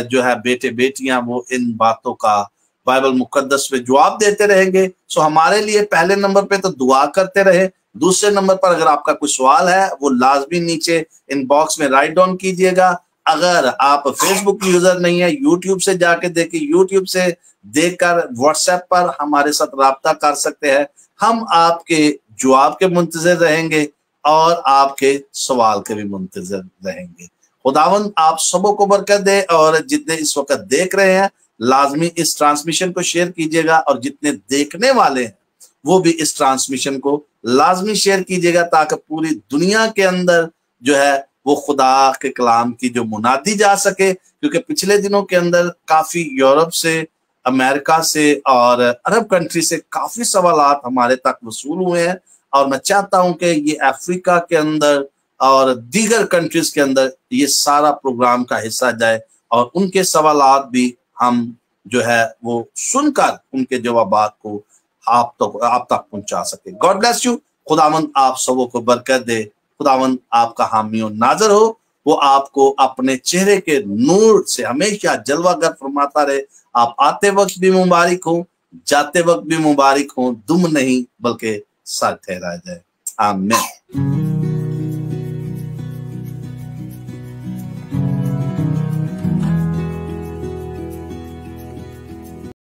जो है बेटे बेटियां वो इन बातों का बाइबल मुकद्दस में जवाब देते रहेंगे। सो हमारे लिए पहले नंबर पे तो दुआ करते रहे, दूसरे नंबर पर अगर आपका कोई सवाल है वो लाजमी नीचे इनबॉक्स में राइट डाउन कीजिएगा। अगर आप फेसबुक यूजर नहीं है, यूट्यूब से जाके देखिए, यूट्यूब से देखकर व्हाट्सएप पर हमारे साथ राब्ता कर सकते हैं। हम आपके जवाब के मुंतजर रहेंगे और आपके सवाल के भी मुंतजर रहेंगे। खुदावंद आप सबों को बरकत दे, और जितने इस वक्त देख रहे हैं लाजमी इस ट्रांसमिशन को शेयर कीजिएगा, और जितने देखने वाले हैं वो भी इस ट्रांसमिशन को लाजमी शेयर कीजिएगा, ताकि पूरी दुनिया के अंदर जो है वो खुदा के कलाम की जो मुनादी जा सके। क्योंकि पिछले दिनों के अंदर काफी यूरोप से, अमेरिका से और अरब कंट्री से काफी सवालात हमारे तक वसूल हुए हैं, और मैं चाहता हूं कि ये अफ्रीका के अंदर और दीगर कंट्रीज के अंदर ये सारा प्रोग्राम का हिस्सा जाए, और उनके सवालात भी हम जो है वो सुनकर उनके जवाबात को आप तक पहुंचा सके। God bless you. खुदावंद आप सबों को बरकत दे। खुदावंद आपका हामी और नाजर हो, वो आपको अपने चेहरे के नूर से हमेशा जलवागर फरमाता रहे। आप आते वक्त भी मुबारक हो, जाते वक्त भी मुबारक हो, दुम नहीं बल्कि सर ठहराया जाए। आमीन।